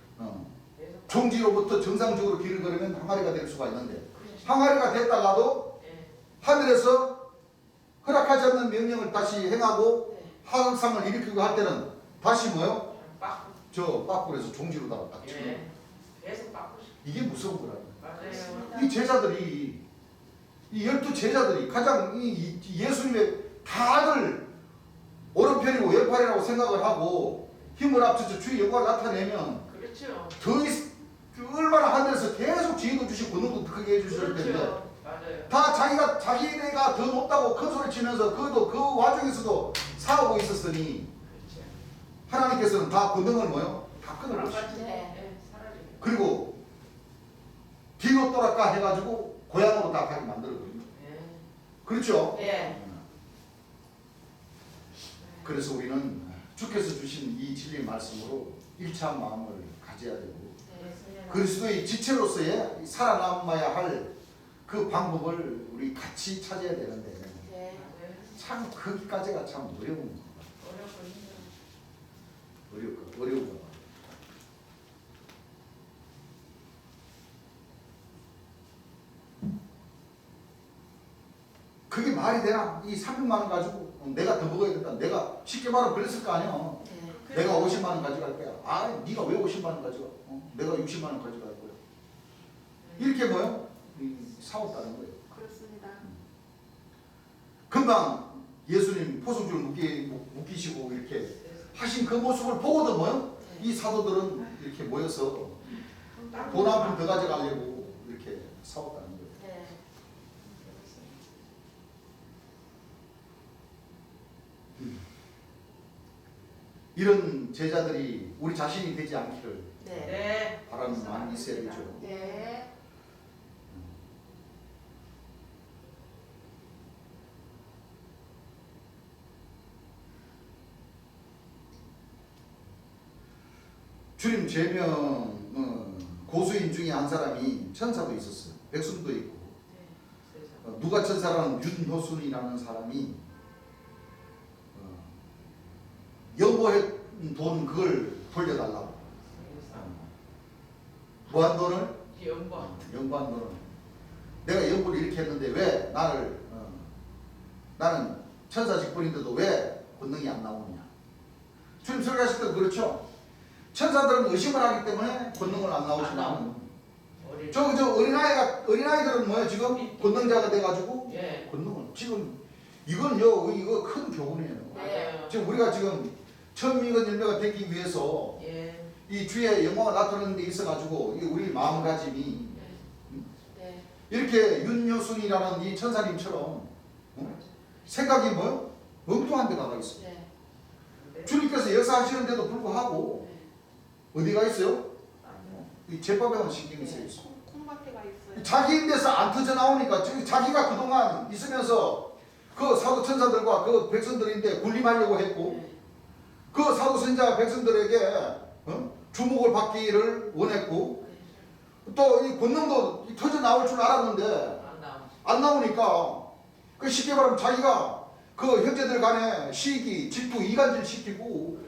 그래서 종지로부터 정상적으로 길을 걸으면 항아리가 될 수가 있는데 항아리가 됐다가도 예. 하늘에서 허락하지 않는 명령을 다시 행하고 네. 하강상을 일으키고 할 때는 다시 뭐요? 빡. 저 빠꾸에서 종지로다가 딱 치는 예. 계속 빡고 싶. 이게 무서운 거라는 맞아요. 이 제자들이 이 12제자들이 가장 이 예수님의 다들 오른편이고 왼팔이라고 생각을 하고 힘을 합쳐서 주의 영광을 나타내면 그렇죠. 얼마나 하늘에서 계속 지혜도 주시고 권능도 크게 해주실 텐데 그렇죠. 맞아요. 다 자기네가 더 높다고 큰 소리 치면서 그 와중에서도 싸우고 있었으니 그렇죠. 하나님께서는 다 권능을 뭐요? 다 끊어버리시고 네. 사라지고. 그리고 뒤로 돌아가 해가지고 고향으로 다 가게 만들어버립니다. 예. 그렇죠? 예. 그래서 우리는 주께서 주신 이 진리의 말씀으로 일치한 마음을 가져야 되고 네. 그리스도의 지체로서의 살아남아야 할 그 방법을 우리 같이 찾아야 되는데 네. 참 거기까지가 참 어려운 어렵고 어려운 거. 그게 말이 되나? 이 300만 원 가지고 내가 더 먹어야겠다. 내가 쉽게 말하면 그랬을 거 아니야. 네. 내가 50만 원 가져갈 거야. 아, 네가 왜 50만 원 가져가? 내가 60만 원 가져갈 거야. 이렇게 뭐요? 싸웠다는 거예요. 그렇습니다. 금방 예수님 포성줄 묶이시고 이렇게 하신 그 모습을 보고도 뭐요? 이 사도들은 이렇게 모여서 돈 한 푼 더 가져가려고 이렇게 싸웠다는 거예요. 네. 이런 제자들이 우리 자신이 되지 않기를 네. 네. 바라는 마음이 있어야 되죠. 네. 주님 제명 고수인 중에 한 사람이 천사도 있었어요. 백순도 있고 누가 천사라는 윤효순이라는 사람이 여보의 돈 그걸 돌려달라고. 뭐한 돈을? 연관. 연구한 돈을. 내가 연구를 이렇게 했는데 왜 나를 나는 천사 직분인데도 왜 권능이 안 나오느냐. 주님 설교하실 때 그렇죠. 천사들은 의심을 하기 때문에 권능을 안 나오지만 저 어린아이들은 뭐야 지금 권능자가 돼가지고 예. 권능을 지금 이건요 이거 큰 교훈이에요. 맞아요. 지금 우리가 지금 처음 익은 열매가 되기 위해서 예. 이 주의 영광을 나타내는 데 있어가지고 이 우리 마음가짐이 네. 이렇게 윤여순이라는 이 천사님처럼 생각이 뭐요? 엉뚱한 데 나가 있어요. 네. 주님께서 역사하시는데도 불구하고 어디가 있어요? 이 제밥에만 신경이 쓰여 있어요. 콩밭에가 있어요. 자기인데서 안 터져 나오니까 자기가 그동안 있으면서 그 사도 천사들과 그 백성들인데 군림하려고 했고 그 사도 선자 백성들에게 주목을 받기를 원했고 또 이 권능도 터져 나올 줄 알았는데 안 나오지. 안 나오니까 그 쉽게 말하면 자기가 그 형제들 간에 시기, 질투, 이간질 시키고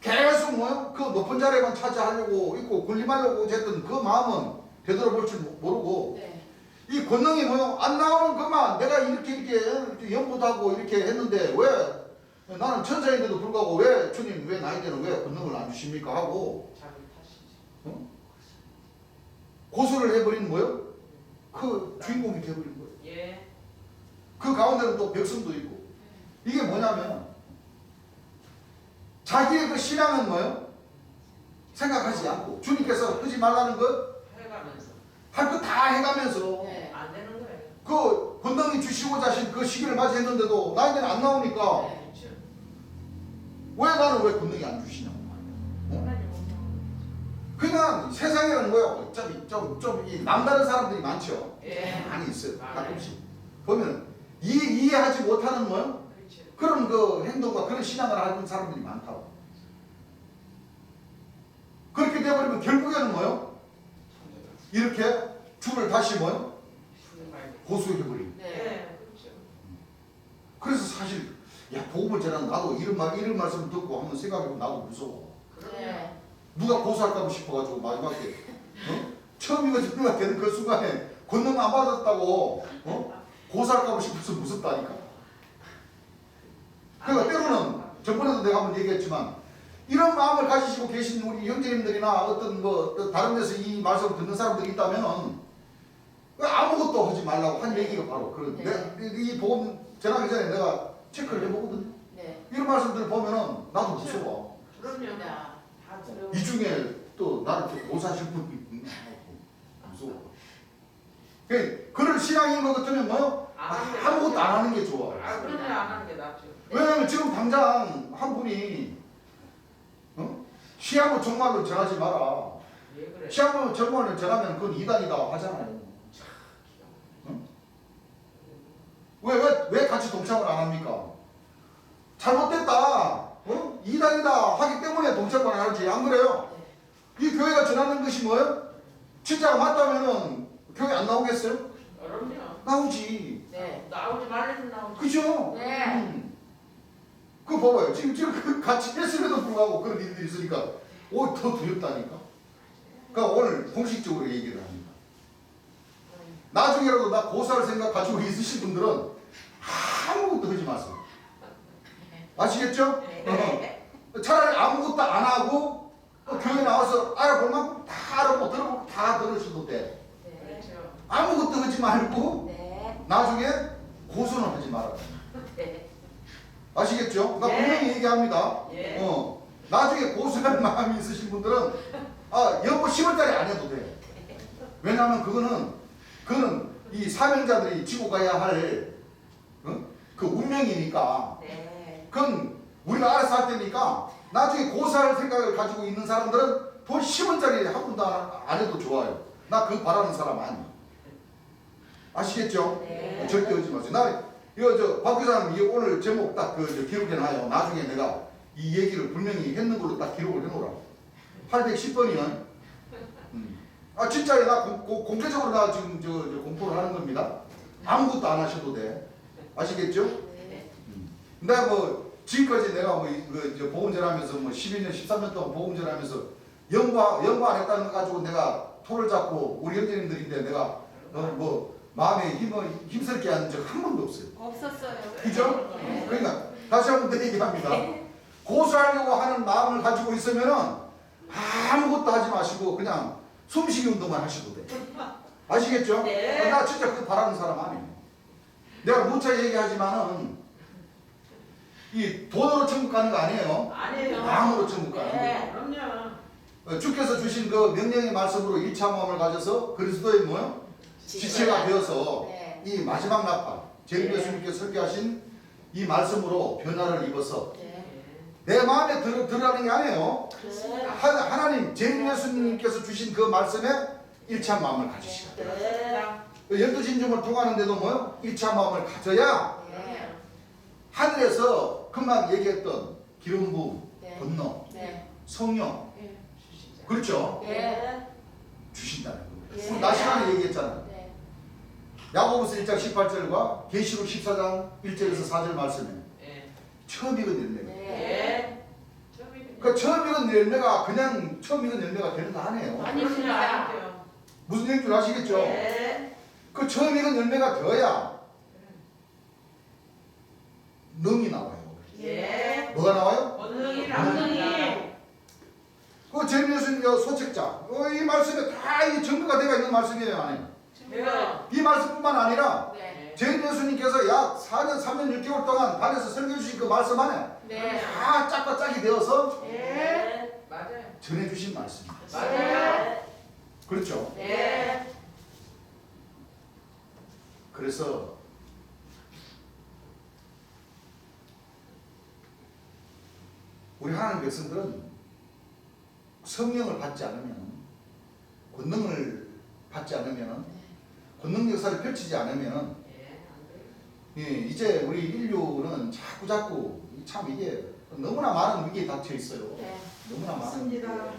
계속 뭐요? 그 높은 자리에만 차지하려고 있고 군림하려고 했던 그 마음은 되돌아볼 줄 모르고 네. 이 권능이 뭐요? 안 나오는 것만 내가 이렇게 연구도 하고 이렇게 했는데 왜 나는 천사인데도 불구하고 왜 주님 왜 나에게는 왜 권능을 안 주십니까 하고 자기 탓이지. 고소를 해버린 뭐요? 그 주인공이 돼버린 거예요. 예. 그 가운데는 또 백성도 있고 이게 뭐냐면 자기의 그 신앙은 뭐요? 생각하지 않고 주님께서 하지 말라는 것 해가면서 할 거 다 해가면서 네. 안 되는 거예요. 그 권능이 주시고자 하신 그 시기를 맞이했는데도 나에게는 안 나오니까 네. 그렇죠. 왜 나는 왜 권능이 안 주시냐고 하나님 오면 그냥 세상에는 뭐요? 좀 남다른 사람들이 많죠. 예. 많이 있어요. 많아요. 가끔씩 보면 이해하지 못하는 뭐요? 그렇죠. 그런 그 행동과 그런 신앙을 하는 사람들이 많다고. 그렇게 되어버리면 결국에는 뭐요? 이렇게 주를 다시 뭐요? 고수해버리고. 네. 네. 그렇죠. 그래서 사실 야 복음을 전하는 나도 이런 말씀을 듣고 한번 생각해보면 나도 무서워. 네. 누가 고소할까 싶어가지고 마지막에 처음 이거 집회가 되는 그 순간에 권능 안 받았다고 고소할까 싶어서 무섭다니까. 그러니까 때로는 전번에도 내가 한번 얘기했지만 이런 마음을 가지시고 계신 우리 형제님들이나 어떤 뭐 다른 데서 이 말씀을 듣는 사람들이 있다면 아무것도 하지 말라고 한 얘기가 바로 그런. 네. 이 복음 전하기 전에 내가 체크를 해보거든. 네. 이런 말씀들을 보면은 나도 무서워. 그럼요. 네. 다 두려워. 이 중에 또 나를 좀 고사하실 분이 있나 무서워. 그럴 신앙인 것 같으면 뭐요? 아무것도 안 하는 게 좋아. 아, 그러면 안 하는 게 낫죠. 왜냐면 지금 당장 한 분이 시한부 종말로 전하지 마라. 왜 그래? 시한부 종말로 전하면 그건 이단이다 하잖아요. 왜 같이 동참을 안 합니까? 잘못됐다, 이단이다 하기 때문에 동참을 안 하지. 안 그래요? 이 교회가 전하는 것이 뭐예요? 진짜가 맞다면은 교회 안 나오겠어요? 그럼요. 나오지. 네. 나오지 말래도 나오지. 그죠? 네. 그거 봐봐요. 지금 같이 했음에도 불구하고 그런 일들이 있으니까 더 두렵다니까. 그러니까 오늘 공식적으로 얘기를 합니다. 나중에라도 나 고사할 생각 가지고 있으신 분들은 아무것도 하지 마세요. 아시겠죠? 차라리 아무것도 안 하고 교회 나와서 알아볼 만큼 다 알아보고 들어보고 다 들으셔도 돼. 그렇죠. 아무것도 하지 말고 네. 나중에 고소는 하지 말아요. 네. 아시겠죠? 나 예. 분명히 얘기합니다. 예. 나중에 고소할 마음이 있으신 분들은 여보 10월달에 안 해도 돼. 왜냐하면 그거는 이 사명자들이 지고 가야 할 그 운명이니까. 네. 그건 우리가 알아서 할 테니까 나중에 고사할 생각을 가지고 있는 사람들은 돈 10원짜리 한 푼도 안 해도 좋아요. 나 그거 바라는 사람 아니야. 아시겠죠? 네. 절대 하지 마세요. 나 이거 박 교사님 이거 오늘 제목 딱 기록해놔요. 나중에 내가 이 얘기를 분명히 했는 걸로 딱 기록을 해놓으라. 810번이요. 진짜요. 나 공개적으로 나 지금 공포를 하는 겁니다. 아무것도 안 하셔도 돼. 아시겠죠? 네. 내가 지금까지 내가 보험전하면서 12년, 13년 동안 보험전하면서 연구 안 했다는 거 가지고 내가 토를 잡고 우리 형제님들인데 내가 마음에 힘들게 하는 적 한 번도 없어요. 없었어요. 그죠? 네. 그러니까 다시 한 번 더 얘기합니다. 고소하려고 하는 마음을 가지고 있으면은 아무것도 하지 마시고 그냥 숨쉬기 운동만 하셔도 돼. 아시겠죠? 네. 나 진짜 그거 바라는 사람 아니에요. 내가 무차 얘기하지만은 이 돈으로 천국 가는 거 아니에요. 아니에요. 마음으로 천국 가는 네. 거예요. 그럼요. 주께서 주신 그 명령의 말씀으로 1차 마음을 가져서 그리스도의 뭐요? 지체가 되어서 네. 이 마지막 나팔 제일 예수님께서 설교하신 이 말씀으로 변화를 입어서 네. 내 마음에 들어가는 게 아니에요. 네. 하나님 제일 예수님께서 주신 그 말씀에 1차 마음을 가지시라. 네. 12진중을 통하는데도 뭐요? 1차 마음을 가져야 네. 하늘에서 금방 얘기했던 기름 부음, 네. 권능, 네. 성령, 네. 그렇죠? 네. 주신다는 거예요. 예. 우리 나 시간에 얘기했잖아요. 네. 야고보서 1장 18절과 계시록 14장 1절에서 4절 말씀에 예. 처음 익은 열매가. 네. 그 처음 익은 열매가 그냥 처음 익은 열매가 되는 거 아니에요. 아닙니다. 무슨 얘기인 줄 아시겠죠? 예. 그 처음 익은 열매가 되어야 능이 나와요. 예. 뭐가 나와요? 본능이 본능이. 그 제일 예수님 소책자 이 말씀에 다 이 증거가 되어 있는 말씀이에요. 아니에요? 내가 이 말씀뿐만 아니라 네. 제일 예수님께서 약 4년 3년 6개월 동안 반에서 설교해 주신 그 말씀 안에 네. 다 짝과 짝이 되어서 네. 맞아요. 전해주신 말씀입니다. 맞아요. 그렇죠? 네. 그래서 우리 하나님 백성들은 성령을 받지 않으면 권능을 받지 않으면 권능 역사를 펼치지 않으면 예. 안 돼요. 이제 우리 인류는 자꾸 참 이게 너무나 많은 위기에 닥쳐 있어요. 네. 너무나 많은 위기에. 맞습니다.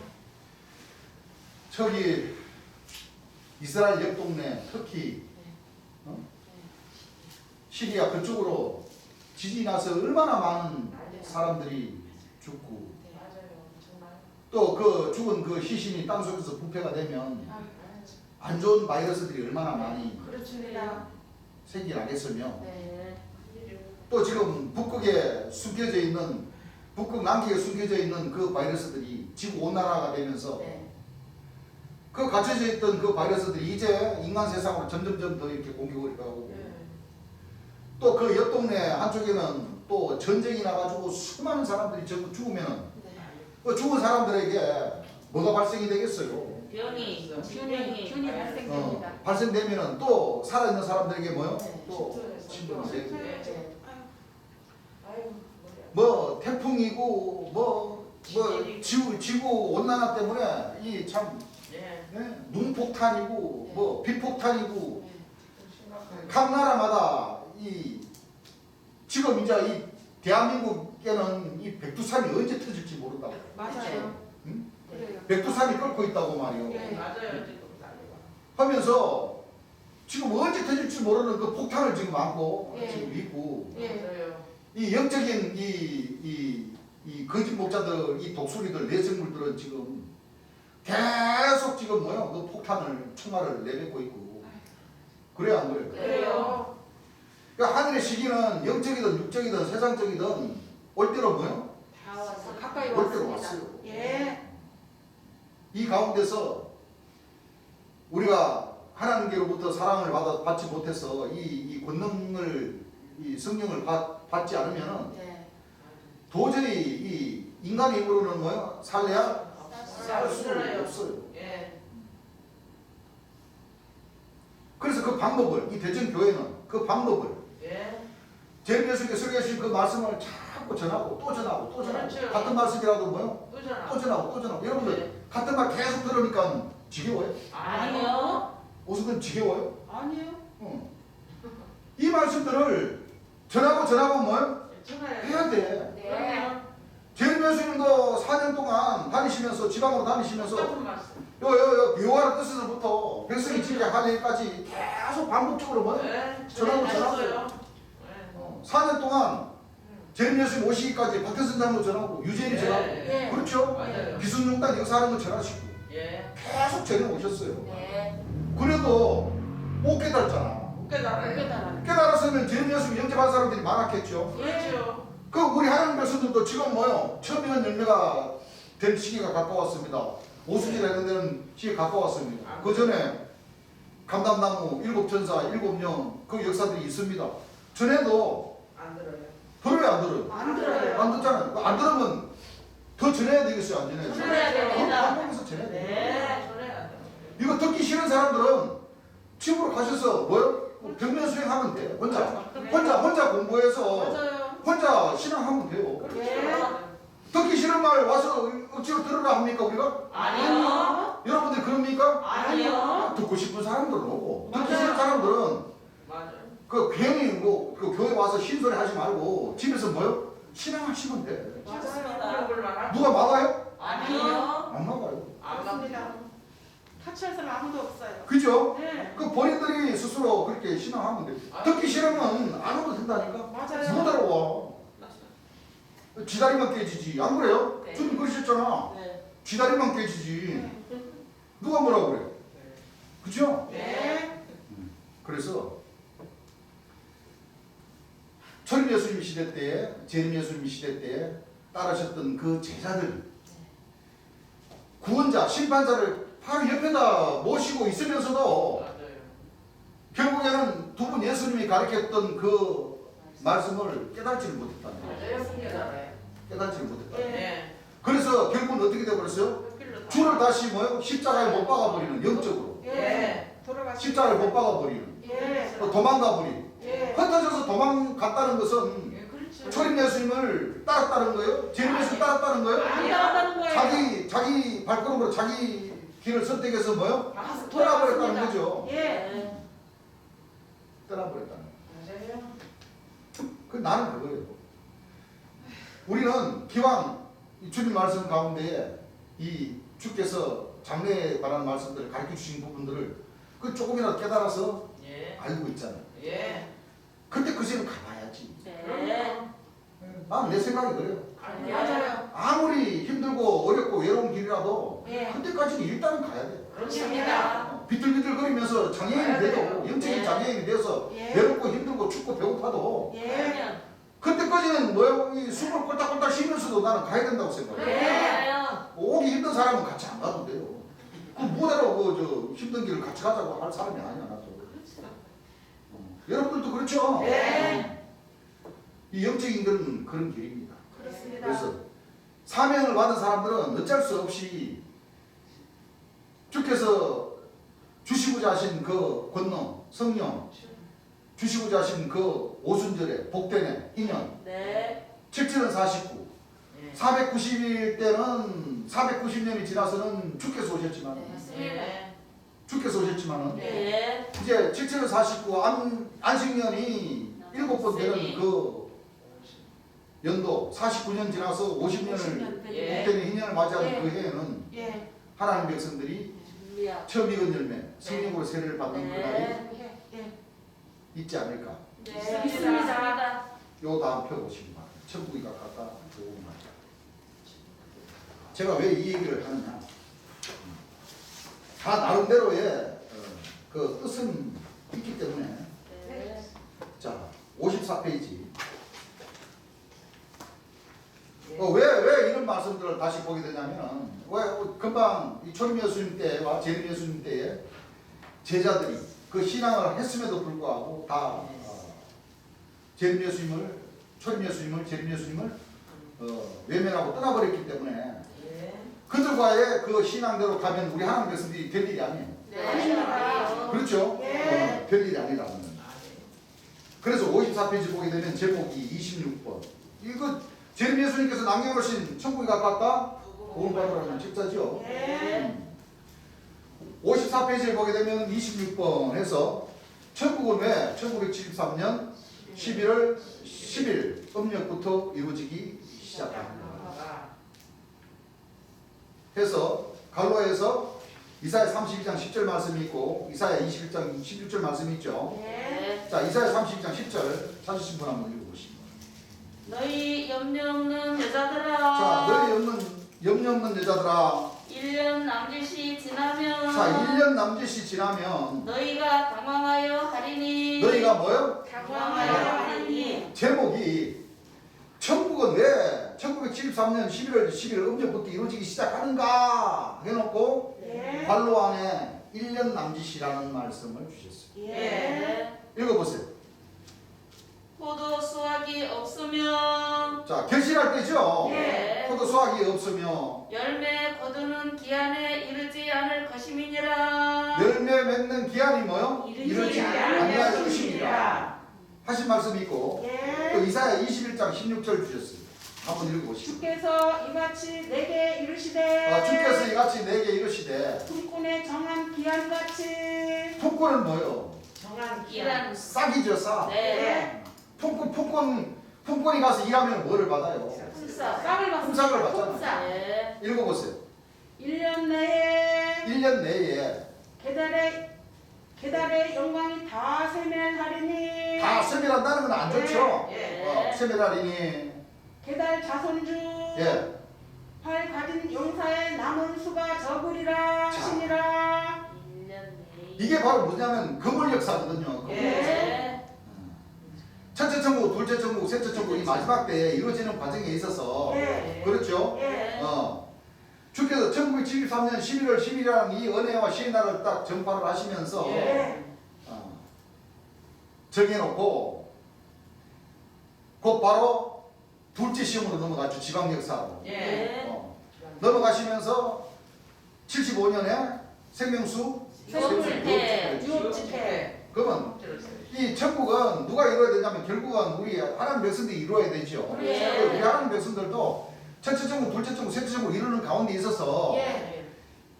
저기 이스라엘 옆 동네 터키 시리아 그쪽으로 지진이 나서 얼마나 많은 사람들이 죽고 맞아요. 정말. 또 그 죽은 그 시신이 땅속에서 부패가 되면 안 좋은 바이러스들이 얼마나 많이 그렇습니다. 생겨나겠으며 네. 또 지금 북극에 숨겨져 있는 북극 남극에 숨겨져 있는 그 바이러스들이 지구 온난화가 되면서 네. 그 갇혀져 있던 그 바이러스들이 이제 인간 세상으로 점점점 더 이렇게 공격을 가고 예. 또 그 옆 동네 한쪽에는 또 전쟁이 나가지고 수많은 사람들이 전부 죽으면은 네. 그 죽은 사람들에게 뭐가 발생이 되겠어요? 균이 발생됩니다. 발생되면은 또 살아있는 사람들에게 뭐요? 네. 또 침범이 되고 네. 아유. 뭐 태풍이고 뭐 지구 온난화 때문에 이 참 예. 눈폭탄이고 뭐 비폭탄이고 네. 각 나라마다 이 지금 이제 이 대한민국에는 이 백두산이 언제 터질지 모른다고. 맞아요. 응? 그래요. 백두산이 끓고 있다고 말이요. 네. 맞아요. 지금 난리가. 하면서 지금 언제 터질지 모르는 그 폭탄을 지금 안고 예. 지금 있고 예. 맞아요. 이 영적인 이 거짓 목자들, 이 독수리들, 내생물들은 지금 계속 지금 뭐야 그 폭탄을 총알을 내뱉고 있고 그래 안 그래? 그래요. 그러니까 하늘의 시기는 영적이든 육적이든 세상적이든 올 대로 뭐요? 다 왔어. 가까이 올 대로 왔습니다. 왔어요. 예. 이 가운데서 우리가 하나님께로부터 사랑을 받지 못해서 이 권능을 이 성령을 받지 않으면은 네. 도저히 이 인간의 힘으로는 뭐요? 살래야 살 수 살아요. 없어요. 예. 그래서 그 방법을 이 대전 교회는 그 방법을 예. 제일예수님께 설교하신 그 말씀을 자꾸 전하고 또 전하고 또 전하고 그렇죠. 같은 말씀이라도 뭐요? 또 전화. 또 전하고 또 전하고 여러분들 네. 같은 말 계속 들으니까 지겨워요? 아니요. 무슨 지겨워요? 아니요. 이 말씀들을 전하고 뭐요? 전화해요. 해야 돼. 네. 제일예수님도 4년 동안 다니시면서 지방으로 다니시면서 똑같은 말씀. 요하는 뜻에서부터 백성이 지게 할 일까지 계속 반복적으로 뭐요? 네. 전하고 전화했어요. 네. 4년 동안 제일예수님 오시기까지 박태선 장로 전하고 유재인이 전하고 예. 그렇죠? 맞아요. 기순용단 역사하는 거 전하시고 예. 계속 전해 오셨어요. 네. 그래도 못 깨달았잖아. 깨달아요. 깨달아. 깨달았으면 제일예수님 영접한 사람들이 많았겠죠. 그렇죠. 그 우리 하나님 백성들도 지금 뭐요? 처음이한 열매가 된 시기가 가까웠습니다. 오수지라 이런 데는 시기가 가까웠습니다. 그 전에 감담나무, 일곱 전사, 일곱 영 그 역사들이 있습니다. 전에도 안 들어요. 들어요 안 들어요? 안 들어요. 안 듣잖아요. 안 들으면 더 전해야 되겠어요 안 전해야 돼요? 전해야 됩니다. 한국에서 전해야 돼요. 네. 전해 안 돼요. 이거 듣기 싫은 사람들은 집으로 가셔서 뭐요? 병면 수행하면 돼요. 혼자 공부해서 맞아요. 혼자 신앙하면 돼요. 예. 듣기 싫은 말 와서 억지로 들으라 합니까 우리가? 아니요. 여러분들 그럽니까? 아니요. 듣고 싶은 사람들은 오고 듣기 맞아요. 싫은 사람들은 맞아요. 그 괜히 그 교회 와서 흰소리 하지 말고 집에서 뭐요? 신앙하시면 돼. 맞아요. 그럴만하죠. 누가 막아요? 아니요. 안 막아요. 안 맞습니다. 타치할 사람 아무도 없어요. 그죠? 네. 그 본인들이 스스로 그렇게 신앙하면 돼. 듣기 싫으면 안 와도 된다니까. 맞아요. 못 알아와. 지다리만 깨지지. 안 그래요? 네. 주님 그러셨잖아. 네. 지다리만 깨지지. 네. 누가 뭐라고 그래? 그죠? 네. 그래서 철인 예수님 시대 때에 재림 예수님 시대 때에 따르셨던 그 제자들 구원자 심판자를 바로 옆에다 모시고 있으면서도 맞아요. 결국에는 두 분 예수님이 가르쳤던 그 말씀을 깨닫지를 못했다는 거예요. 맞아요. 깨달아요. 깨닫지를 못했다. 네. 그래서 결국은 어떻게 되버렸어요? 주를 다시 뭐요? 십자가에 못 박아버리는 영적으로 예. 돌아가시. 십자가에 못 박아버리는 예. 도망가버리는 예. 흩어져서 도망갔다는 것은 예, 그렇죠. 초림 예수님을 따랐다는 거예요? 재림 예수님 따랐다는 거예요? 아니라는 거예요. 자기 발걸음으로 자기 길을 선택해서 뭐요? 떠나버렸다는 거죠. 예. 떠나버렸다는 맞아요. 그 나는 그거예요. 우리는 기왕 이 주님 말씀 가운데에 이 주께서 장래에 관한 말씀들을 가르쳐 주신 부분들을 그 조금이라도 깨달아서 예. 알고 있잖아요. 예. 근데 그새는 가봐야지. 네. 나는 내 생각이 그래요. 맞아요. 아무리 힘들고 어렵고 외로운 길이라도 예. 그때까지는 일단은 가야 돼. 그렇습니다. 비틀비틀거리면서 장애인이 돼도 영적인 네. 장애인이 돼서 예. 외롭고 힘들고 춥고 배고파도 예. 그때까지는 뭐야 이 숨을 꼴딱꼴딱 쉬면서도 나는 가야 된다고 생각해요. 네. 오기 힘든 사람은 같이 안 가도 돼요. 그 뭐하러 힘든 길을 같이 가자고 할 사람이 아니야 나도. 여러분들도 그렇죠? 네. 이 영적인 건 그런 길입니다. 그렇습니다. 그래서 사명을 받은 사람들은 어쩔 수 없이 주께서 주시고자 하신 그 권능, 성령, 주시고자 하신 그 오순절에 복되네 인연, 네. 7절은 49, 490일 때는 490년이 지나서는 주께서 오셨지만 네. 주께서 오셨지만은 네. 이제 7절은 49 안식년이 7번 되는 그 연도 49년 지나서 50년을 예. 국대는 희년을 맞이하는 예. 그 해에는 예. 하나님 백성들이 할렐루야. 처음 익은 열매 성령으로 세례를 받는 네. 그날이 예. 예. 있지 않을까. 네. 있습니다. 요 다음 펴보시기 바랍니다. 천국이 가깝다. 제가 왜 이 얘기를 하느냐. 다 나름대로의 그 뜻은 있기 때문에. 네. 자, 54페이지. 왜 이런 말씀들을 다시 보게 되냐면, 왜 금방 이 초림 예수님 때와 재림 예수님 때에 제자들이 그 신앙을 했음에도 불구하고 다 재림 예수님을, 초림 예수님을, 재림 예수님을 외면하고 떠나버렸기 때문에 그들과의 그 신앙대로 가면 우리 하나님 백성들이 될 일이 아니에요. 네. 그렇죠? 예. 될 일이 아니라는. 그래서 54페이지 보게 되면 제목이 26번. 이거 재림 예수님께서 남겨놓으신 천국이 가깝다? 구원받으라는 책자죠. 예. 54페이지를 보게 되면 26번 해서 천국은 왜 1973년 11월 10일 음력부터 이루어지기 시작합니다. 해서 갈로에서 이사야 32장 10절 말씀이 있고 이사야 21장 16절 말씀이 있죠. 네. 자, 이사야 32장 10절 찾으신 분 한번 읽어보시면. 너희 염려 없는 여자들아. 자, 너희 염려 없는 여자들아. 1년 남짓이 지나면. 자, 1년 남짓이 지나면 너희가 당황하여 하리니. 너희가 뭐요? 당황하여 하리니. 제목이 천국은 왜 1973년 11월 10일 음력부터 이루어지기 시작하는가 해놓고 예. 관로 안에 1년 남짓이라는 말씀을 주셨어요. 예. 읽어보세요. 포도 수확이 없으며. 자, 결실할 때죠. 예. 포도 수확이 없으며 열매 거두는 기한에 이르지 않을 것임이니라. 열매 맺는 기한이 뭐요? 이르지 아니할 않을 것입니다. 하신 말씀이 있고 예. 또 이사야 21장 16절 주셨어요. 한번 읽어보시죠. 주께서 이같이 내게 이르시되 주께서 이같이 내게 이르시되 품꾼의 정한 기한같이 품꾼은 뭐요? 정한 이란. 싹이죠, 싹. 네. 품꾼이 가서 일하면 뭐를 받아요? 품사. 싹을 받습니다. 품삯을 받잖아요. 품사. 네. 읽어보세요. 1년 내에 1년 내에 계달의 영광이 다 세면하리니 다 세멸한다는 건 안 좋죠. 예. 세멸하리니 계달 자손 예. 팔 가진 용사의 남은 수가 적으리라 하시니라. 1년 내에. 이게 바로 뭐냐면 금을 역사거든요. 금을 예. 역사. 네. 첫째 천국, 둘째 천국, 셋째 천국 이 마지막 때에 이루어지는 과정에 있어서 예. 그렇죠. 예. 주께서 1973년 11월 10일이라는 이 은혜와 시의 날을 딱 전파를 하시면서 예. 정해놓고 곧 바로 둘째 시험으로 넘어갔죠. 지방 역사로. 네. 넘어가시면서 75년에 생명수 유업집회. 유업집회. 그러면 이 천국은 누가 이루어야 되냐면 결국은 우리 하나님 백성들이 이루어야 되죠. 예. 우리 하나님 백성들도 첫째 천국, 둘째 천국, 셋째 천국 이루는 가운데 있어서 예.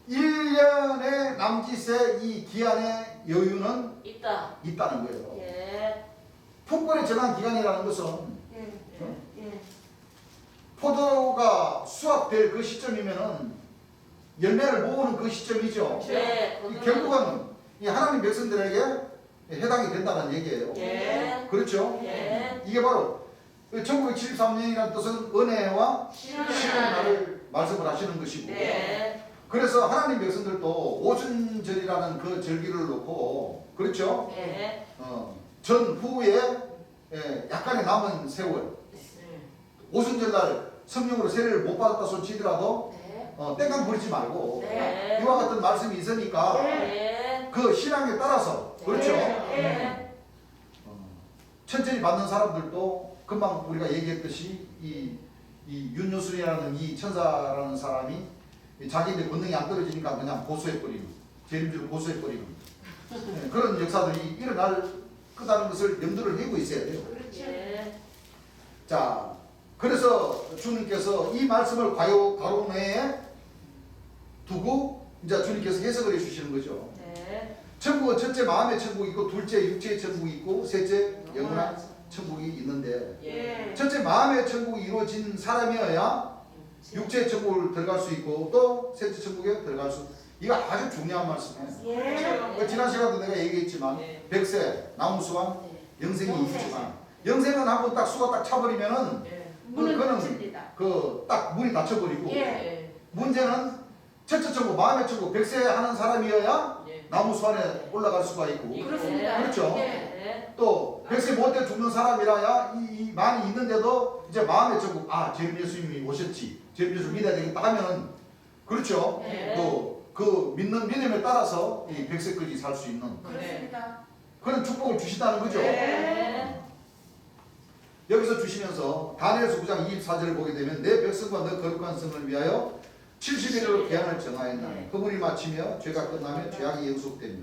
1년의 남짓의 이 기한의 여유는 있다. 있다는 거예요. 예. 품권의 정한 기간이라는 것은 예. 예. 포도가 수확될 그 시점이면은 열매를 모으는 그 시점이죠. 네. 이 결국은 이 하나님 백성들에게 해당이 된다는 얘기예요. 예. 그렇죠? 예. 이게 바로 1973년이라는 뜻은 은혜와 신의 시의 날을 말씀을 하시는 것이고 네. 그래서 하나님 백성들도 오순절이라는 그 절기를 놓고 그렇죠? 네. 전후에 약간의 남은 세월 오순절날 성령으로 세례를 못 받았다 손치더라도 네. 땡깡 부리지 말고 네. 이와 같은 말씀이 있으니까 네. 그 신앙에 따라서 그렇죠? 네. 천천히 받는 사람들도 금방 우리가 얘기했듯이 이 윤여순이라는 이 천사라는 사람이 자기인데 권능이 안 떨어지니까 그냥 고소해버리는 재림주를 고소해버리는 그런 역사들이 일어날 거다는 것을 염두를 해고 있어야 돼요. 네. 자, 그래서 주님께서 이 말씀을 가로 내에 두고 이제 주님께서 해석을 해주시는 거죠. 네. 천국은 첫째 마음의 천국이 있고 둘째 육체의 천국이 있고 셋째 영원한 천국이 있는데 예. 첫째 마음의 천국이 이루어진 사람이어야 육체의 천국을 들어갈 수 있고 또 셋째 천국에 들어갈 수. 이거 아주 중요한 말씀이에요. 예. 지난 시간도 내가 얘기했지만 네. 백세, 나무수와 영생이 영생. 있지만 영생은 한번 딱 수가 딱 차버리면은 예. 문은 그거는 닫힙니다. 그 딱 문이 닫혀버리고 예. 예. 문제는 첫째 천국, 마음의 천국, 백세 하는 사람이어야 예. 나무수 안에 올라갈 수가 있고 그렇습니다. 그렇죠. 예. 네. 또 백세 못돼 죽는 사람이라야 이 많이 있는데도 이제 마음의 천국 주님 예수님이 오셨지 주님 예수 믿어야 되겠다 하면은 그렇죠. 네. 또 그 믿는 믿음에 따라서 이 백세까지 살 수 있는 그렇습니다. 그런 축복을 주신다는 거죠. 네. 여기서 주시면서 다니엘서 9장 24절을 보게 되면 내 백성과 너 거룩한 성을 위하여 70일을 계약을 정하였나니 그분이 마치며 죄가 끝나며 죄악이 영속되며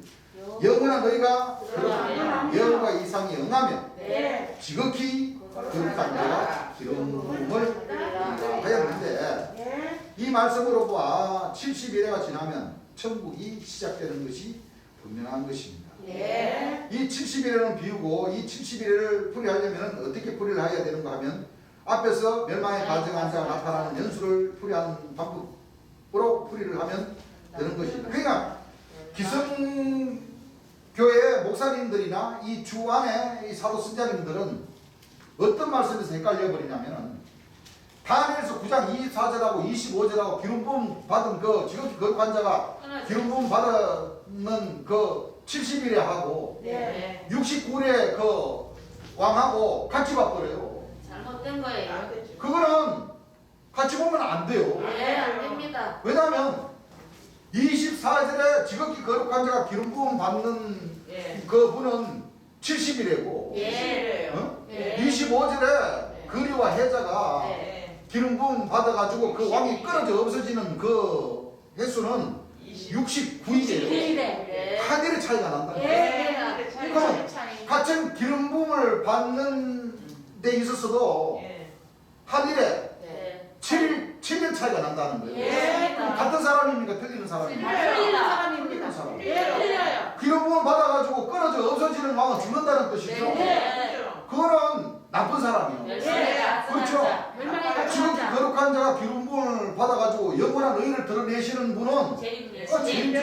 영원한 너희가 들어가며 여호와 이상이 응하며 네. 지극히 거룩한 자가 기름을 하였는데 예. 이 말씀으로 보아 70일회가 지나면 천국이 시작되는 것이 분명한 것입니다. 예. 이 70일회는 비우고 이 70일회를 풀이하려면 어떻게 풀이를 해야 되는가 하면 앞에서 멸망의 가정한 자가 나타나는 연수를 풀이하는 방법으로 풀이를 하면 되는 것입니다. 그러니까 기성교회 목사님들이나 이 주 안에 이 사도 선자님들은 어떤 말씀에서 헷갈려 버리냐면은 다니엘서 9장 24절하고 25절하고 기름 부음 받은 그 지극히 거룩한 자가 기름 부음 받는 그 70일에 하고 네. 69일에 그 왕하고 같이 봐버려요. 잘못된 거예요. 안 되죠. 그거는 같이 보면 안 돼요. 네, 안 됩니다. 왜냐하면 24절에 지극히 거룩한 자가 기름 부음 받는 예. 그 분은 70일이고 예. 어? 예. 25절에 거리와 해자가 네. 기름 부음 받아가지고 그 왕이 끊어져 없어지는 그 횟수는 69일이에요. 네. 하늘의 차이가 난다. 예. 그럼 같은 기름 부음을 받는 데 있어서도 예. 하늘에 네. 7년 차이가 난다는 거예요. 예. 그럼 같은 사람입니까? 틀리는 사람입니까? 틀리는 틀리는 사람입니다. 사람. 예, 틀려요. 기름 부음 받아가지고 끊어져 없어지는 왕은 죽는다는 뜻이죠. 네. 그거는 나쁜 사람이에요. 그렇죠. 멸망의 지금 가정한 자. 거룩한 자가 기름 부음을 받아가지고 영원한 의를 드러내시는 분은 재림예수님.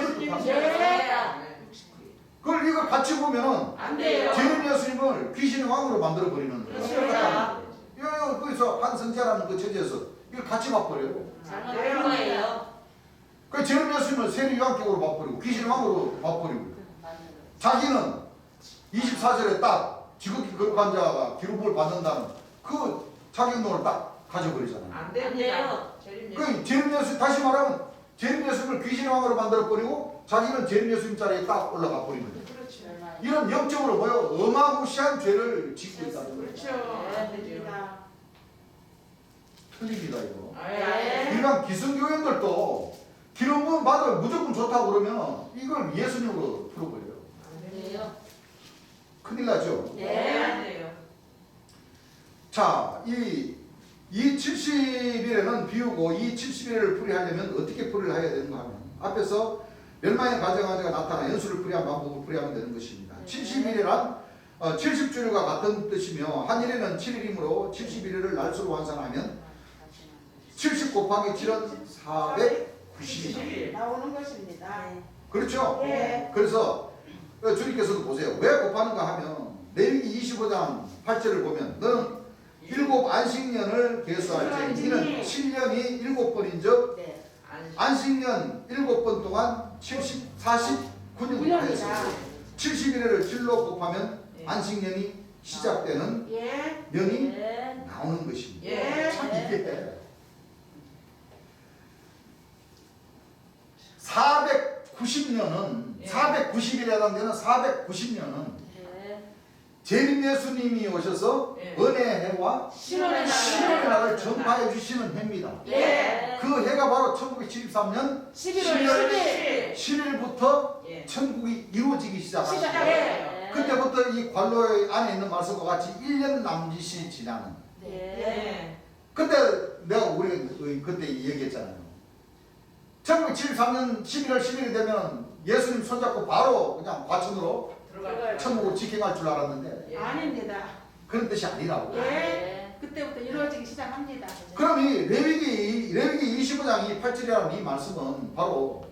그걸 이걸 같이 보면은 안 돼요. 재림 예수님을 귀신의 왕으로 만들어 버리는 거예요. 그렇죠. 이거 거기서 한 성자라는 그 체제에서 이걸 같이 봐버려요. 잘못된 거예요. 그 재림 예수님을 세리 요한격으로 봐버리고 귀신의 왕으로 봐버리고 자기는 24절에 딱 지극히 거룩한 자가 기름을 받는다는 그 자기 운동을 딱 가져버리잖아요. 안 안 됩니다. 돼요. 그 재림 예수 다시 말하면 재림 예수님을 귀신의 왕으로 만들어 버리고 자기는 재림 예수님 자리에 딱 올라가 버리는 거예요. 그렇죠. 이런 영적으로 뭐요? 어마무시한 죄를 짓고 있다는 거예요. 그렇죠. 안 되죠. 틀립니다 이거. 아, 일반 기성교인들도 기름 부음 받으면 무조건 좋다고 그러면 이걸 예수님으로 풀어버려요. 안 됩니다. 큰일 나죠. 네. 안 돼요. 자, 이 70일에는 비우고 이 70일을 풀이하려면 어떻게 풀이를 해야 되는가 하면 앞에서 멸망의 가정아지가 나타나 연수를 풀이한 방법을 풀이하면 되는 것입니다. 70일이란 70주일과 같은 뜻이며 한일에는 7일이므로 71일을 날수로 환산하면 70 곱하기 7은 490이다. 나오는 것입니다. 그렇죠? 예. 그래서 주님께서도 보세요. 왜 곱하는가 하면 레위기 25장 8절을 보면 너는 7 안식년을 계수할 때 이는 7년이 7번인즉 네. 안식년 7번 동안 49년이 하였습니다. 71일을 7로 곱하면 안식년이 시작되는 예. 년이 네. 나오는 것입니다. 예. 참 이게 490년은 예. 490일이라는 데는 490년은 네. 재림 예수님이 오셔서 예. 은혜의 해와 신원의 신원의 날을 전파해 주시는 해입니다. 네. 그 해가 바로 1973년 11월 10일 10일부터 예. 천국이 이루어지기 시작합니다. 시작해요. 그때부터 이 관로 안에 있는 말씀과 같이 1년 남짓이 지나는. 네. 네. 그때 내가 우리 그때 얘기했잖아요. 1973년 11월 10일이 되면 예수님 손잡고 바로 그냥 과천으로 들어갈 천국을 직행할 줄 알았는데 예. 아닙니다. 그런 뜻이 아니라고. 예. 그때부터 이루어지기 시작합니다. 그럼 이 레위기 25장 이 8절이라는 이 말씀은 바로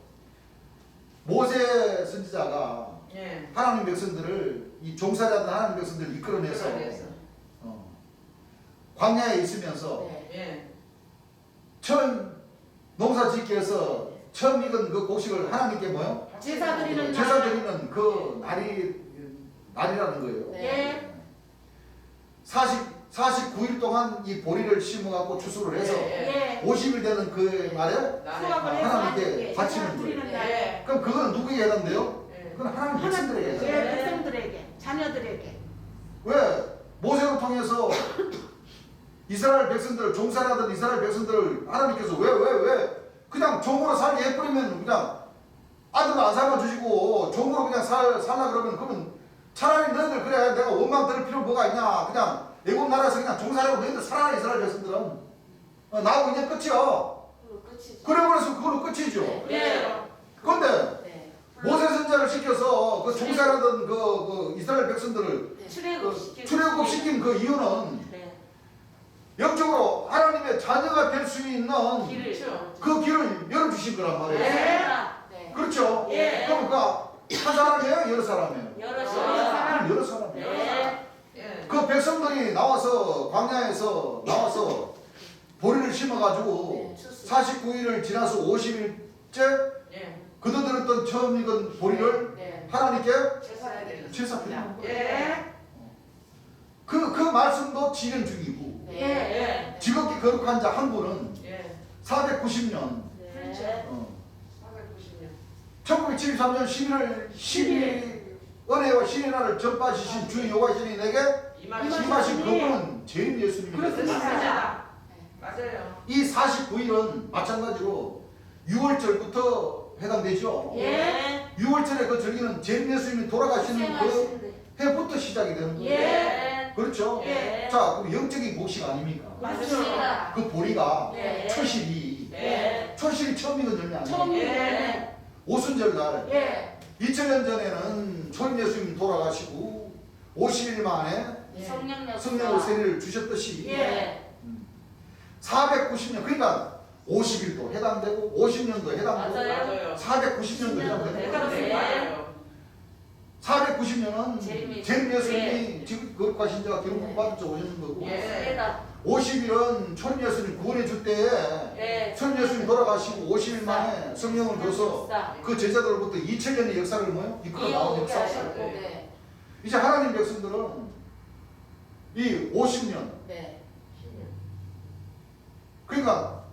모세 선지자가 예. 하나님 백성들을 이 종살이하던 하나님 백성들을 이끌어내서 이끌어내서. 광야에 있으면서 네. 예. 처음 농사 짓기 위해서 처음 익은 그 곡식을 하나님께 뭐요? 제사 드리는 제사 날. 드리는 그 날이라는 거예요. 네. 49일 동안 이 보리를 심어갖고 추수를 해서 예. 예. 50일 되는 그 날에 수확을 해서 하나님께 제사 바치는 거예요. 드리는 날. 예. 그럼 그거는 누구에게 해당돼요? 예. 그건 하나님 백성들에게 예. 해당돼요. 백성들에게, 자녀들에게. 왜? 모세를 통해서 이스라엘 백성들, 종살이하던 이스라엘 백성들을 하나님께서 왜 그냥 종으로 살게 해버리면 그냥 아들도 안 삼아주시고 종으로 그냥 살라 그러면 차라리 너희들 그래 내가 원망 들을 필요 뭐가 있냐 그냥 애국 나라에서 그냥 종살이하고 너희들 살아 이스라엘 백성들은 나하고 그냥 끝이야. 끝이죠. 그래 버려서 그걸로 끝이죠. 예. 그런데 네. 모세 선지자를 시켜서 그 종살이하던 그 이스라엘 백성들을 출애굽시킨 그 이유는 네. 영적으로 하나님의 자녀가 될 수 있는 길을. 그렇죠. 그 길을 열어주신 거란 말이에요. 네. 그렇죠? 예. 그러니까 한 사람이에요? 여러 사람이에요? 여러 사람. 여러 사람이에요. 네. 예. 그 백성들이 나와서 광야에서 나와서 보리를 심어가지고 네, 추수. 49일을 지나서 50일째 예. 거둬들었던 처음 익은 보리를 네. 하나님께 제사해야 되는. 제사 드리는 거예요. 예. 그 말씀도 진행 중이고 네. 지극히 거룩한 자 한 분은 예. 490년 네. 490년. 1973년 11월 12일 은혜와 신의 날을 전파하신 주 여호와시니 내게 임하신 그분은 재림 예수님입니다. 맞습니다. 맞아요. 이 49일은 마찬가지로 6월절부터 해당되죠. 예. 6월절에 그 절기는 재림 예수님이 돌아가시는 그 수행하시는데. 해부터 시작이 되는 거예요. 예. 그렇죠? 예. 자, 그럼 영적인 곡식 아닙니까? 맞습니다. 그 보리가 예. 초실이 예. 초실이 처음 익은 열매 아니에요? 처음이에요. 예. 오순절 날 예. 2000년 전에는 초림 예수님 돌아가시고 50일 만에 성령 성령의 세례를 주셨듯이 예. 490년 그러니까 50일도 해당되고 50년도 해당되고 맞아요. 490년도 해당되고 네. 맞아요. 490년은 재림 재림 예수님이 예. 지금 거룩하신 자가 기름 부음 받은 자 오시는 거고 예. 50일은 초림 예수님 구원해 줄 때에 예. 초림 예수님 돌아가시고 50일 만에 성령을 줘서 그 제자들로부터 2000년의 역사를 뭐요? 이끌어 나온 이어오게 역사. 하셨고. 네. 이제 하나님 백성들은 이 50년 네. 그러니까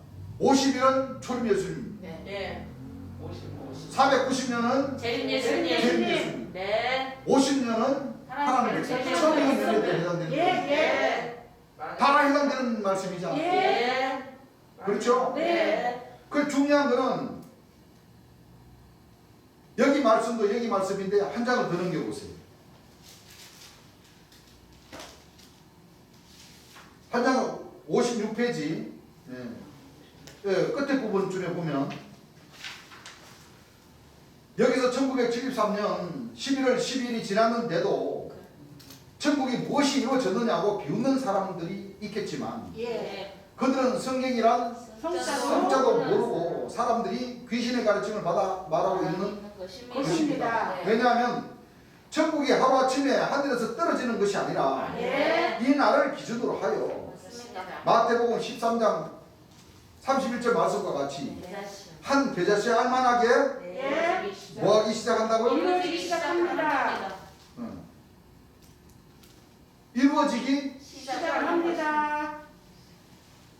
50일은 초림 예수님 네. 예. 50. 490년은 재림 예수님. 재림 예수님 네. 50년은 하나님 백성 하나님 처음 익은 백성. 열매 때 해당되는 예. 거예요. 예. 다 해당되는 말씀이잖아요. 예. 그렇죠? 네. 그 중요한 거는 여기 말씀도 여기 말씀인데 한 장을 더 넘겨보세요. 한 장은 56페이지 끝에 부분쯤에 보면 여기서 1973년 11월 10일이 지났는데도 천국이 무엇이 이루어졌느냐고 비웃는 사람들이 있겠지만 예. 그들은 성경이란 성자도 성자도 모르고 사람들이 귀신의 가르침을 받아 말하고 있는 것입니다. 왜냐하면 천국이 하루아침에 하늘에서 떨어지는 것이 아니라 예. 이 날을 기준으로 하여 맞습니다. 마태복음 13장 31절 말씀과 같이 대자시. 한 계자씨 알만하게 네. 뭐하기 시작한다고요? 이루어지기 시작합니다. 이루어지기 시작합니다.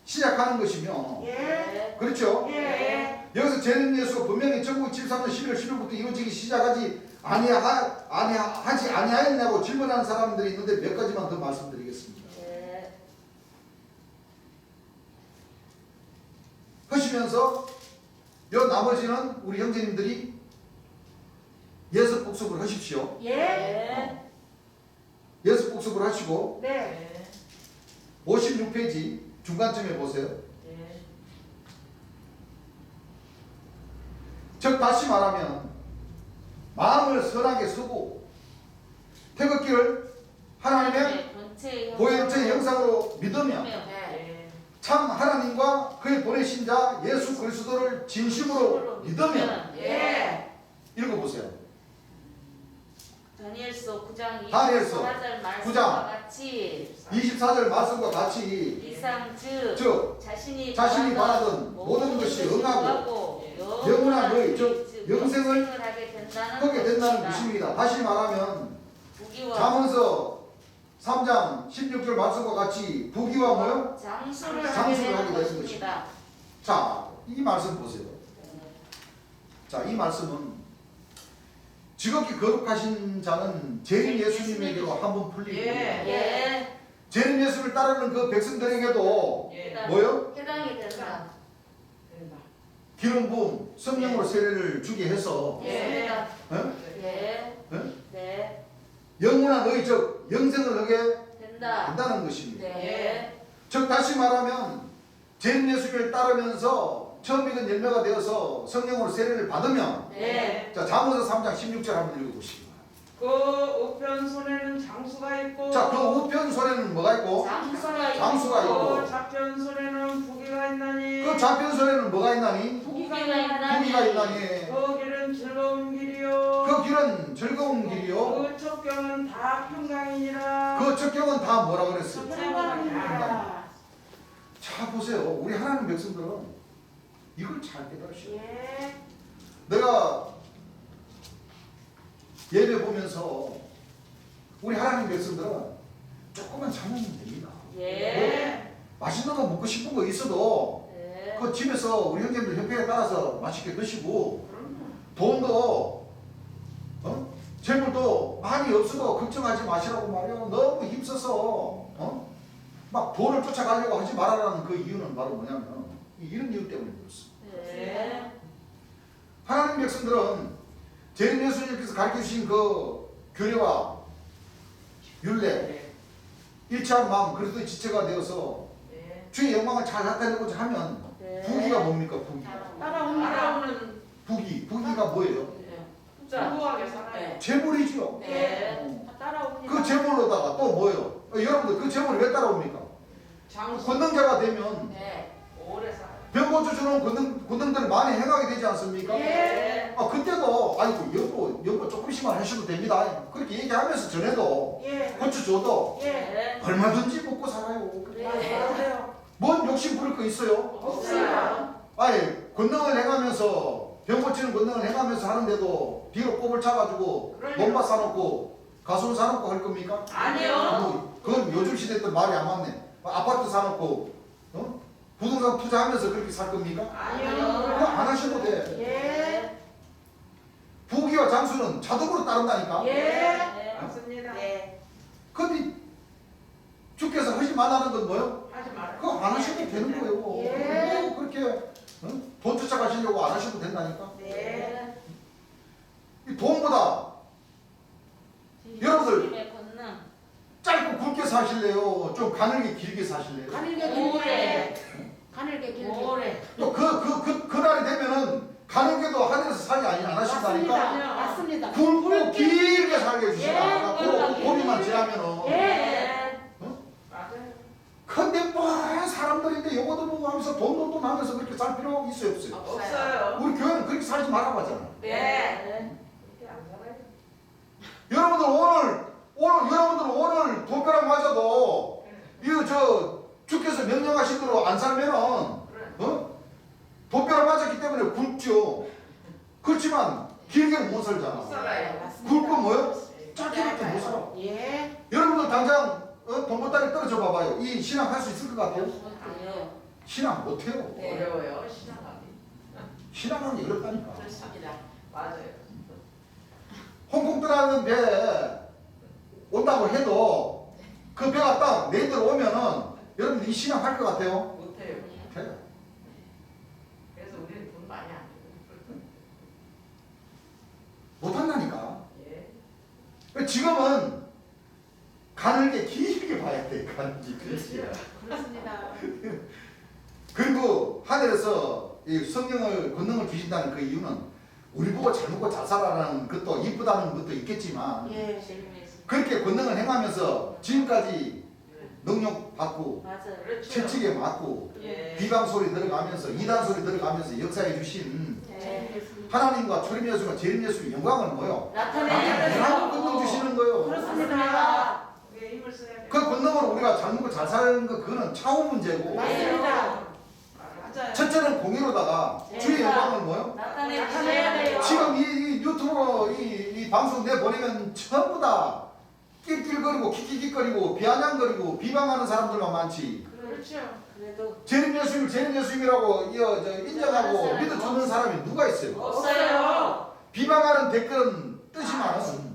시작하는 것이며 예. 그렇죠? 예. 여기서 재림 예수가 분명히 1973년 11월 10일부터 이루어지기 시작하지 하지 아니하였냐고 질문하는 사람들이 있는데 몇 가지만 더 말씀드리겠습니다. 네. 하시면서 요 나머지는 우리 형제님들이 예습 복습을 하십시오. 예. 네. 예습 복습을 하시고 네. 56페이지 중간쯤에 보세요. 예. 즉 다시 말하면 마음을 선하게 쓰고 태극기를 하나님의 본체의 보혈체 형상으로 믿으며 네. 예. 참 하나님과 그의 보내신 자 예수 그리스도를 진심으로 믿으며 예. 읽어보세요. 다니엘서 9장 다니엘서 24절 9장 말씀과 같이 24절 말씀과 같이 이상 즉 즉 자신이 바라던 모든 것이 응하고 영원한 의, 즉 영생을 하게 된다는 하게 된다는 것이다. 것입니다. 다시 말하면 부귀와 잠언서 3장 16절 말씀과 같이 부귀와 뭐요? 장수를 하게 장수를 되는 하게 되는 것입니다. 자, 이 말씀 보세요. 자, 이 말씀은 지극히 거룩하신 자는 재림 예수님에게로 한번 풀리고 예. 예. 재림 예수를 따르는 그 백성들에게도 예. 뭐요? 해당이 된다. 기름 부음, 성령으로 세례를 주게 해서 예. 어? 예. 예? 네. 영원한 의, 즉 영생을 하게 된다. 된다는 것입니다. 네. 즉 다시 말하면 재림 예수를 따르면서 처음 익은 열매가 되어서 성령으로 세례를 받으면 네. 자, 잠언서 3장 16절 한번 읽어보시기 바랍니다. 그 우편 손에는 장수가 있고 자, 그 우편 손에는 뭐가 있고 장수가 있고 그 좌편 손에는 부귀가 있나니 그 좌편 손에는 뭐가 있나니 부귀가 있나니 부귀가 있나니 그 길은 즐거운 길이요 그 길은 즐거운 길이요 그 첩경은 다 평강이니라 그 척경은 다 뭐라 그랬어요? 평강입니다. 자, 보세요. 우리 하나님 백성들은 이걸 잘 깨달으셔요. 예. 내가 예배 보면서 우리 하나님 백성들은 조금만 참으면 됩니다. 예. 맛있는 거 먹고 싶은 거 있어도 네. 그 집에서 우리 형제들 협회에 따라서 맛있게 드시고 돈도 재물도 많이 없어도 걱정하지 마시라고 말이야. 너무 힘써서 막 돈을 쫓아가려고 하지 말아라는 그 이유는 바로 뭐냐면 이런 이유 때문에 그렇습니다. 네. 하나님 백성들은 재림 예수님께서 가르쳐주신 그 교례와 율례 일치한 마음 그리스도의 지체가 되어서 주의 영광을 잘 나타내고자 하면 네. 부귀가 뭡니까? 부귀. 따라옵니다. 따라오는 부귀가 뭐예요? 풍부하게 살아요 재물이죠. 네. 따라옵니다. 그 재물로다가 또 뭐예요? 여러분들 그 재물이 왜 따라옵니까? 장수 권능자가 되면 네. 오래 살아요 병고쳐 주는 권능들을 많이 행하게 되지 않습니까? 예. 그때도 아이고 여보 조금씩만 하셔도 됩니다. 그렇게 얘기하면서 전에도 예. 고쳐줘도 예. 네. 얼마든지 먹고 살아요. 맞아요. 뭔 욕심 부릴 거 있어요? 없습니다. 아니 권능을 행하면서 병 고치는 권능을 행하면서 하는데도 뒤로 꼽을 차가지고 논밭 사놓고 가솔 사놓고 할 겁니까? 아니요 그건 요즘 시대 때 말이 안 맞네. 아파트 사놓고 부동산 투자하면서 그렇게 살 겁니까? 그거 아니요 안 하셔도 돼. 예. 부귀와 장수는 자동으로 따른다니까. 예. 맞습니다 네. 근데 주께서 하지 말라는 건 뭐예요? 하지 말아요 그거 안 하셔도 되는 거예요. 예. 뭐 그렇게 돈 쫓아가시려고 안 하셔도 된다니까. 네. 이 돈보다 여러분들 예수님의 권능. 짧고 굵게 사실래요? 좀 가늘게 길게 사실래요? 가늘게 오래. 길게. 가늘게 길게. 오래. 또 그날이 되면은 가늘게도 하늘에서 살게 안 하신다니까. 맞습니다. 맞습니다. 굵고 길게 살게 예. 해주시다. 그 고비만 지나면은. 예. 맞아요 근데 뭐 사람들인데 요거도 보고 하면서 돈 하면서 그렇게 살 필요 있어요 없어요? 없어요 우리 교회는 그렇게 살지 말라고 하잖아. 네. 그렇게 안 살아요 여러분들 오늘 도벼락 맞아도 이거 주께서 명령하신 대로 안 살면은 도벼락 맞았기 때문에 굵죠. 그렇지만 길게는 못 살잖아. 못 살아요 굵고 뭐요? 네. 짧게밖에 못 살아. 예. 여러분들 당장 동보다리 떨어져 봐봐요. 이 신앙 할 수 있을 것 같아요? 못해요. 신앙 못해요. 네. 어려워요 신앙하기 신앙하는 게 어렵다니까. 그렇습니다. 맞아요 홍콩 떠나는 배 온다고 해도 그 배가 딱 내들 오면은 여러분들 이 신앙 할 것 같아요? 못해요 돼요. 그래서 우리는 돈 많이 안 줘요 못한다니까. 예 지금은 가늘게 길게 봐야 돼. 가늘게 길게. 그렇죠 그렇습니다. 그리고 하늘에서 이 성령을 권능을 주신다는 그 이유는 우리 보고 잘 먹고 잘 살아라는 것도 이쁘다는 것도 있겠지만 예. 재림의 신. 그렇게 권능을 행하면서 지금까지 능력 받고 맞아요. 그렇죠. 채찍에 맞고 예. 비방 소리 들어가면서 이단 소리 들어가면서 역사해 주신 네. 하나님과 초림 예수가 재림 예수의 영광을 뭐요? 나타내는 하나님 권능 주시는 거예요. 그렇습니다. 우리가 힘을 써야 돼. 그 권능으로 우리가 잘 먹고 잘 사는 거 그거는 차후 문제고 맞습니다. 맞아요. 첫째는 공의로다가 주의 영광을 뭐요? 나타내야 돼요. 지금 이 유튜브로 이 방송 내보내면 전부 다 낄낄거리고 킥킥거리고 비아냥거리고 비방하는 사람들만 많지. 그렇죠. 그래도 재림 예수님이라고 인정하고 믿어주는 사람이 누가 있어요? 없어요. 비방하는 댓글은 뜻이 많은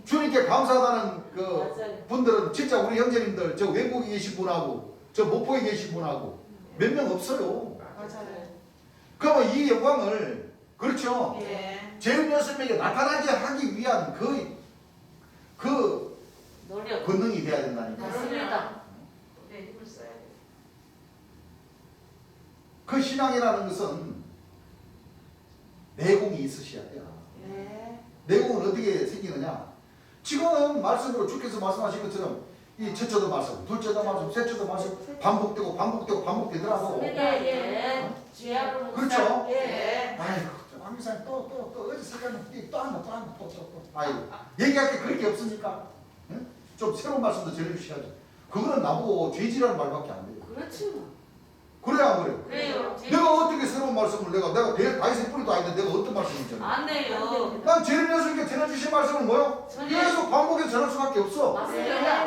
주님께 감사하다는 그 맞아요. 분들은 진짜 우리 형제님들 저 외국에 계신 분하고 저 목포에 계신 분하고 몇 명 없어요. 맞아요. 그러면 이 영광을 그렇죠. 예. 재림 예수님에게 나타나게 하기 위한 그 노력. 권능이 돼야 된다니까. 맞습니다. 우리가 힘을 써야 돼. 그 신앙이라는 것은 내공이 있으셔야 돼요. 네. 내공은 어떻게 생기느냐? 지금은 말씀으로 주께서 말씀하신 것처럼 이 첫째도 말씀, 둘째도 말씀, 셋째도 말씀 반복되더라고. 예, 예. 주야로 그렇죠? 예. 아이고, 왕기사님 또 어디 설교는 또 한다. 아이고, 얘기할 게 그렇게 없으니까 응? 좀 새로운 말씀도 전해주셔야죠. 그거는 나보고 죄지라는 말밖에 안 돼요. 그렇죠. 그래야 안 그래요? 그래요. 내가 어떻게 새로운 말씀을 내가 다윗의 뿌리도 아닌데 내가 어떤 말씀을 전해? 안 돼요. 난 재림 예수님께 전해주신 말씀은 뭐요? 계속 반복해서 전할 수밖에 없어. 맞습니다.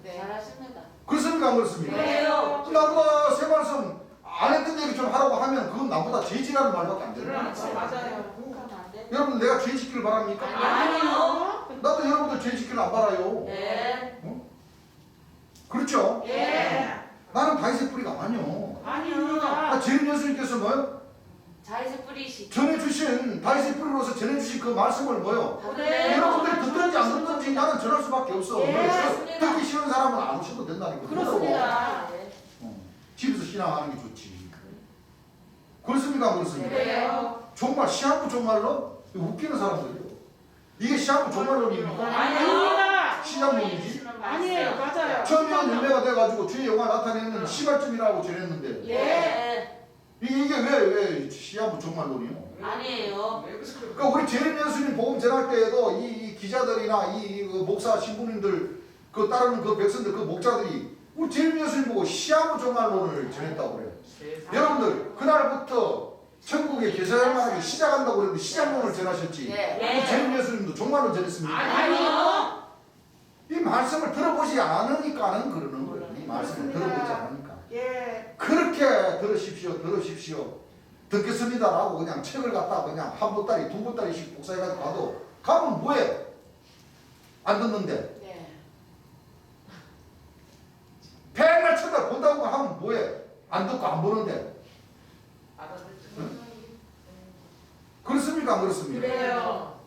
네. 잘하십니다. 그렇습니까? 안 그렇습니까? 그래요. 나보다 새 말씀 안 했던 얘기 좀 하라고 하면 그건 나보다 죄지라는 말밖에 안 돼요. 그렇죠. 맞아요. 그러면 안 돼. 여러분 내가 죄 지키를 바랍니까? 아니요. 나도 여러분들 죄 지키를 안 바라요. 네. 그렇죠? 예. 나는 다윗의 뿌리가 아니요. 아닙니다. 재림 예수님께서 뭐요? 자의식 뿌리시. 전해주신 다윗의 뿌리로서 전해주신 그 말씀을 뭐요? 네. 여러분들이 듣든지 안 듣든지 나는 전할 수밖에 없어. 예, 그래서 맞습니다. 듣기 싫은 사람은 안 오셔도 된다는 거예요. 그렇습니다. 네. 집에서 신앙하는 게 좋지. 그렇습니까? 안 그렇습니까? 그래요. 정말 시한부 종말론? 웃기는 사람들이요. 이게 시한부 종말론입니까? 아닙니다. 시작론이지. 아니에요. 맞아요. 천년 열매가 돼가지고 주의 영광 나타내는 시발점이라고 전했는데 예. 이게 왜 시한부 종말론이요? 아니에요. 그러니까 우리 재림 예수님 복음 전할 때에도 이 기자들이나 그 목사 신부님들 그 따르는 그 백성들 그 목자들이 우리 재림 예수님 보고 시한부 종말론을 전했다고 그래요. 여러분들 그날부터 천국에 계셔야 만하게 시작한다고 그랬는데 시작론을 전하셨지. 네. 우리 재림 예수님도 종말론 전했습니까? 아니요. 이 말씀을 들어보지 않으니까는 그러는 거예요. 이 말씀을 들어보지 않으니까. 예. 그렇게 들으십시오. 듣겠습니다라고 그냥 책을 갖다 그냥 한 보따리 두 보따리씩 복사해가지고 가면 뭐해? 안 듣는데. 네. 백날 쳐다본다고 하면 뭐해? 안 듣고 안 보는데. 그렇습니까? 안 그렇습니까? 그래요.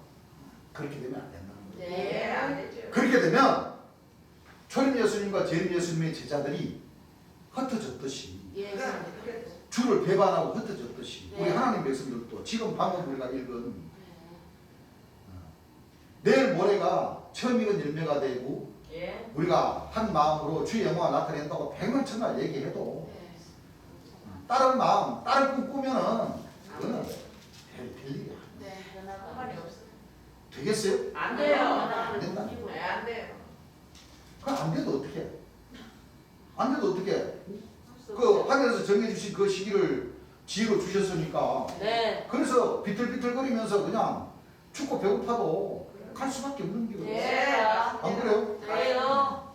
그렇게 되면 안 된다는 거예요. 예, 안 되죠. 그렇게 되면 초림 예수님과 재림 예수님의 제자들이 흩어졌듯이 예. 주를 배반하고 흩어졌듯이 네. 우리 하나님 백성들도 지금 방금 우리가 읽은 내일 모레가 처음 익은 열매가 되고 예. 우리가 한 마음으로 주의 영광을 나타낸다고 백만 천만 얘기해도 다른 마음, 다른 꿈 꾸면은 그거는 될 일이 네. 상관이 없어. 되겠어요? 안 돼요. 안 된다. 네, 안 돼요. 그럼 안 돼도 어떻게 해? 안 돼도 어떻게 해? 그 하늘에서 정해주신 그 시기를 지혜로 주셨으니까 네. 그래서 비틀비틀거리면서 그냥 춥고 배고파도 갈 수밖에 없는 게 네. 네. 안 그래요? 그래요.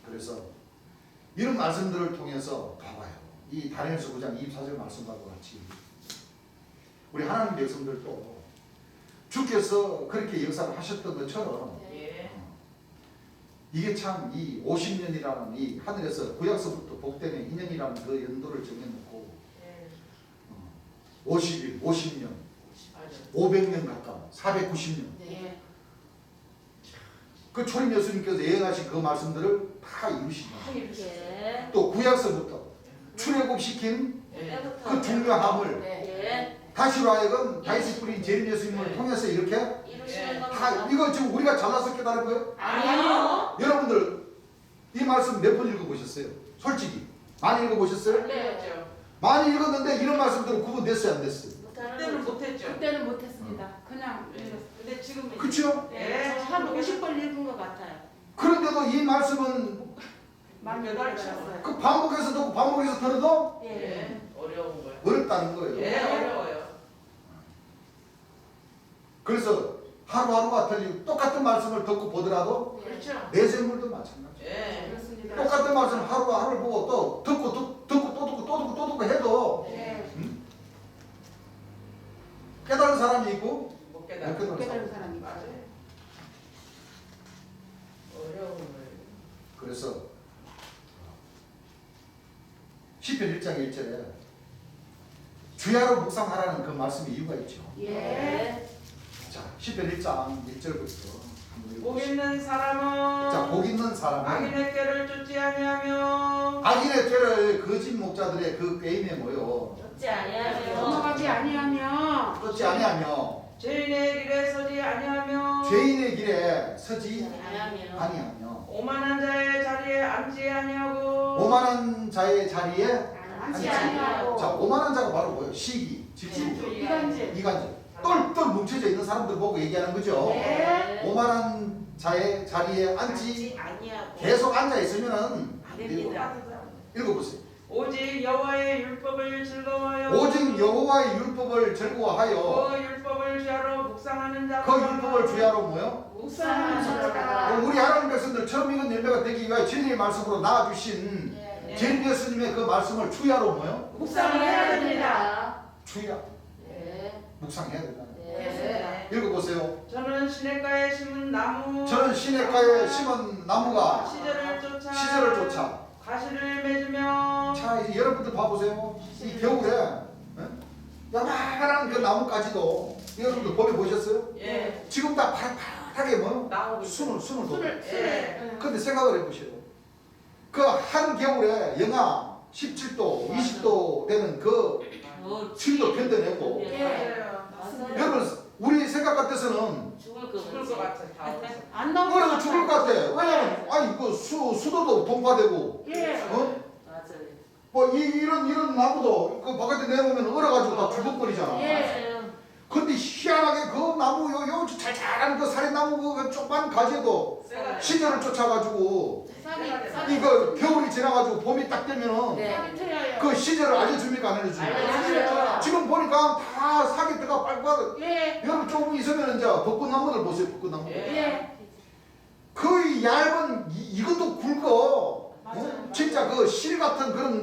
그래서 이런 말씀들을 통해서 봐봐요. 이 다니엘서 9장 24절 말씀과 같이 우리 하나님 백성들도 주께서 그렇게 역사를 하셨던 것처럼 예. 이게 참 이 50년이라는 이 하늘에서 구약서부터 복되는 인연이라는 그 연도를 정해놓고 예. 50일, 50년, 맞아. 500년 가까운 490년 네. 그 초림 예수님께서 예언하신 그 말씀들을 다 이루신 거예요. 이렇게. 또 구약서부터 출애굽시킨 예. 그 중요함을 네. 다시로 하여금 다윗이 뿌린 재림 예수님을 통해서 이렇게 이루시는 다 겁니다. 이거 지금 우리가 잘나서 깨달은 거예요? 아니요. 여러분들 이 말씀 몇 번 읽어보셨어요? 솔직히 많이 읽어보셨어요? 네. 많이 읽었는데 이런 말씀들은 구분됐어요 안 됐어요? 그때는 못했죠. 그때는 못했습니다. 그냥 근데 지금은 그렇죠? 네, 한 50번 읽은 것 같아요. 그런데도 이 말씀은 많이 읽었어요. 그 반복해서 듣고 반복해서 들어도 예. 어려운 거예요. 어렵다는 거예요. 예, 어려워요. 그래서 하루하루가 틀리고 똑같은 말씀을 듣고 보더라도 그렇죠. 내 생물도 마찬가지예요. 예. 그렇습니다. 똑같은 말씀 하루하루를 보고 또 듣고 또 듣고 해도 네. 깨달은 사람이 있고 못 못 깨달아. 깨달은 사람이 깨달은 있고. 사람이 맞아요. 어려운 거예요. 그래서 시편 1장 1절에 주야로 묵상하라는 그 말씀의 이유가 있죠. 예. 자, 시편 1장 1절부터 한번 복 읽어보시죠. 있는 사람은 자, 복 있는 사람은 악인의 꾀를 쫓지 아니하며 악인의 죄를 거짓 목자들의 그 게임에 모여 쫓지 아니하며 넘어가지 아니하며 쫓지 아니하며 죄인의 길에 서지 아니하며 죄인의 길에 서지 아니하며 아니하며 오만한 자의 자리에 앉지 아니하고 오만한 자의 자리에 앉지 아니, 아니하고 자, 오만한 자가 바로 뭐예요? 시기, 질투, 이간질. 이간질. 똘똘 뭉쳐져 있는 사람들 보고 얘기하는 거죠. 네. 오만한 자의 자리에 앉지 아니하고 계속 앉아 있으면은 안 되고. 됩니다. 읽어보세요. 오직 여호와의 율법을 즐거워하여 오직 여호와의 율법을 즐거워하여 그 율법을 주야로 묵상하는 자가 그 율법을 주야로 뭐요? 묵상하는 자가 우리 하나님 백성들 처음 익은 열매가 되기 위하여 진리의 말씀으로 낳아주신 예. 진리 예수님의 그 말씀을 주야로 뭐요? 묵상을 해야 됩니다. 주야 네. 묵상해야 된다. 네. 읽어보세요. 저는 시냇가에 심은 나무 저는 시냇가에 심은 나무가 시절을 쫓아 시절을 쫓아. 가시를 맺으며 자, 이제 여러분들 봐보세요. 이 겨울에 야만한 그 나무까지도 여러분들 봄에 보셨어요? 예. 지금 다 파랗게 뭐 나오고 있어요. 순을 돋고. 예. 근데 생각을 해보세요. 그 한겨울에 영하 17도, 20도 되는 그 추위도 견뎌내고 맞아요. 맞아요. 여러분 우리 생각 같아서는 죽을 거 죽을 것 같아. 다 없어. 안 나오고 뭐라도 죽을 것 같아. 왜냐면 아니 그 수도도 동파되고 예. 맞아요. 뭐 이런 나무도 그 바깥에 내놓으면 얼어가지고 다 죽어버리잖아. 예. 맞아요. 근데 희한하게 그 나무 요 잘잘한 그 사리나무 그 조그만 가지에도 쎄가 시절을 쫓아가지고 쌀이 이거 겨울이 지나가지고 봄이 딱 되면은 네. 쌀이 트여요. 그 시절을 알려줍니까 안 알려줍니까? 알려주죠. 지금 보니까 다 사계때가 빨갛. 예. 여러분 조금 있으면 이제 벚꽃나무들 보세요. 벚꽃나무. 예. 예. 그 얇은 이것도 굵어. 맞아요. 진짜 그 실 같은 그런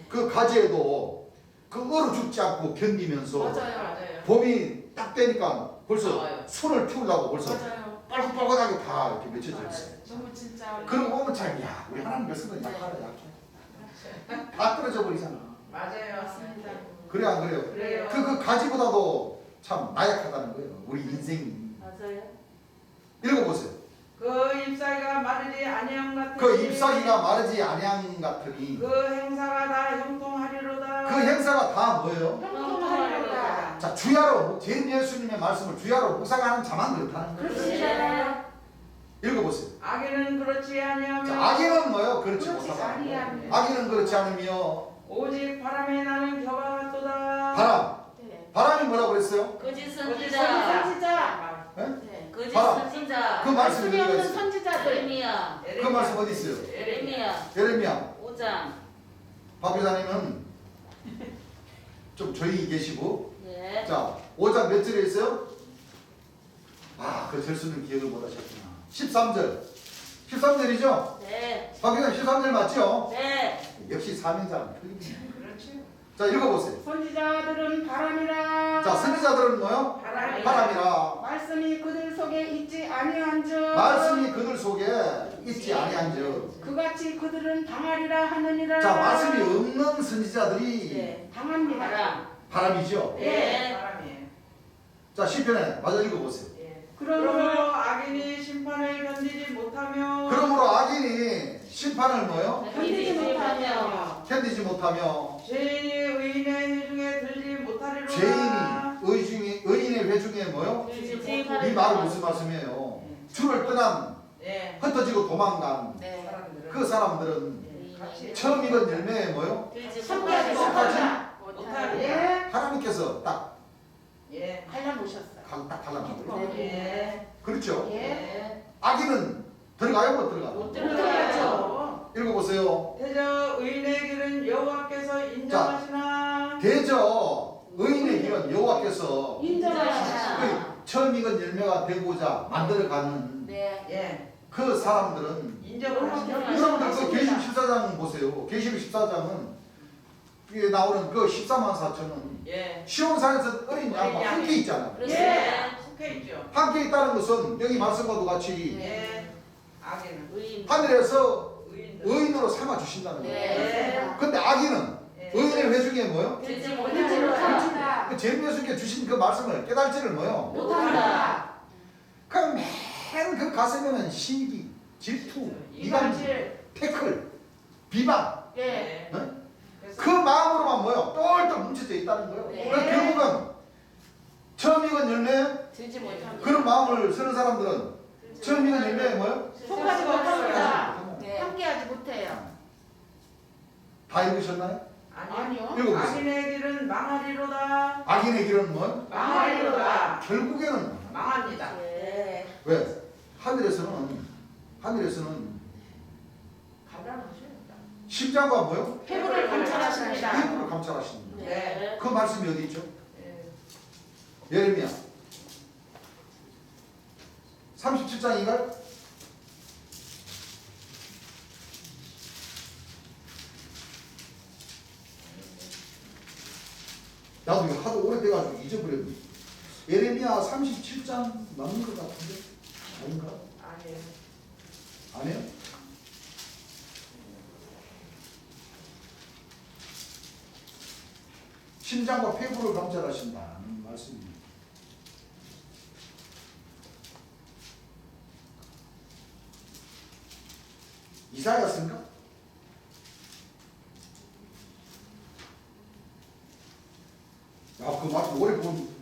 그 가지에도 그 얼어 죽지 않고 견디면서 맞아요. 맞아요. 봄이 딱 되니까 벌써 나와요. 손을 피우려고 벌써 맞아요. 빨갛빨갛하게 다 이렇게 맺혀져 있어요. 너무 진짜. 그러고 보면 참, 야, 우리 하나님 백성은 약하다, 약해. 다 떨어져 버리잖아. 맞아요. 맞습니다. 그래, 안 그래요? 그래요. 그 가지보다도 참 나약하다는 거예요. 우리 인생이. 맞아요. 읽어보세요. 그 잎사귀가 마르지 아니함 같으니 그 잎사귀가 마르지 아니한 같으니 그 행사가 다 형통하리로다. 그 행사가 다 뭐예요? 형통하리로다. 자, 주야로, 제 예수님의 말씀을 주야로 묵상하는 자만 그렇다는 거예요. 그렇습니다. 읽어보세요. 악인은 그렇지 아니하며 자, 악인은 뭐예요? 그렇지 그렇지 못하다. 아니하며. 악인은 그렇지 않으며 오직 바람에 나는 겨와 같도다. 바람. 네. 바람이 뭐라고 그랬어요? 거짓 선지자. 선지자. 선지자. 네. 거짓 바람. 선지자. 그 말씀이 말씀이 어디가 없는 있어요? 선지자들. 예레미야. 그 말씀 어디 있어요? 예레미야. 예레미야. 5장. 박 교사님은 좀 조용히 계시고 네. 자 5장 몇 절에 있어요? 아, 그 절수는 기억을 못하셨구나. 13절 13절이죠? 네. 박 교사님 13절 맞죠? 네. 역시 사명자는 틀립니다. 그렇지. 자 읽어보세요. 선지자들은 바람이라. 자 선지자들은 뭐요? 바람이. 바람이라. 말씀이 그들 속에 있지 아니한즉. 말씀이 그들 속에 있지 아니한즉. 그같이 그들은 당하리라 하느니라. 자 말씀이 없는 선지자들이 네. 당합니다. 바람. 바람이죠. 네. 바람이에요. 자 시편에 맞아 읽어보세요. 예. 그러므로 악인이 심판을 견디지 못하며 그러므로 악인이 심판을 뭐요? 견디지 못하며. 견디지 못하며 죄인이 의인의 회중에 들지 못하게 못하리로다. 의인의 회 중에 뭐요? 들지 이 못하리로다. 말은 무슨 말씀이에요? 주를 떠난 네. 흩어지고 도망간 네. 사람들은 그 사람들은 네. 같이 처음 익은 열매에 뭐요? 들지 삼가지 못하리로다. 못하리. 예. 하나님께서 딱 예. 갈라놓으셨어요. 갈라놓은 예. 그렇죠? 예. 예. 악인은 들어가요 못 들어가요? 못 들어가야죠. 읽어보세요. 대저 의인의 길은 여호와께서 인정하시나. 대저 의인의 길은 여호와께서 인정하시나. 처음 익은 열매가 되고자 만들어가는 네. 예. 그 사람들은 인정하시는 여러분들 그 계시록 14장 보세요. 계시록 14장은 이게 나오는 그 14만 4천은 예. 시온산에서 어린 양과 함께 있잖아요. 그렇습니다. 속해 있죠. 함께 있다는 것은 여기 말씀과도 같이 예. 악에는 의인. 하늘에서 의인들. 의인으로 삼아 주신다는 거예요. 네. 근데 악인은 예. 의인의 회 중에 뭐요? 들지 들지 못하리로다. 못한다. 그 제르미야서께 주신 그 말씀을 깨달지를 뭐요? 못한다. 그럼 맨그 가슴에는 시기, 질투, 이간질, 태클, 비방 네. 그래서 그 마음으로만 뭐요? 똘똘 뭉쳐져 있다는 거예요. 네. 그러니까 결국은 처음 익은 열매 들지 못합니다. 그런 마음을 쓰는 사람들은 처음 익은 열매에 뭐요? 속하지 못합니다. 네. 함께하지 못해요. 다 읽으셨나요? 아니요. 아니요. 읽어보세요. 악인의 길은 망하리로다. 악인의 길은 뭐? 망하리로다. 결국에는 망합니다. 네. 왜? 하늘에서는 감당하셔야겠다. 십자가 뭐요? 회부를 감찰하십니다. 피부를 감찰하시는 거예요. 네. 그 말씀이 어디 있죠? 예. 예레미야 37장인가요? 나도 이거 하도 오래돼가지고 잊어버렸네. 예레미야 37장 맞는 것 같은데? 아닌가? 아니에요. 아니에요? 심장과 폐부를 감찰하신다는 말씀입니다. 이사야서인가? 야, 그 말씀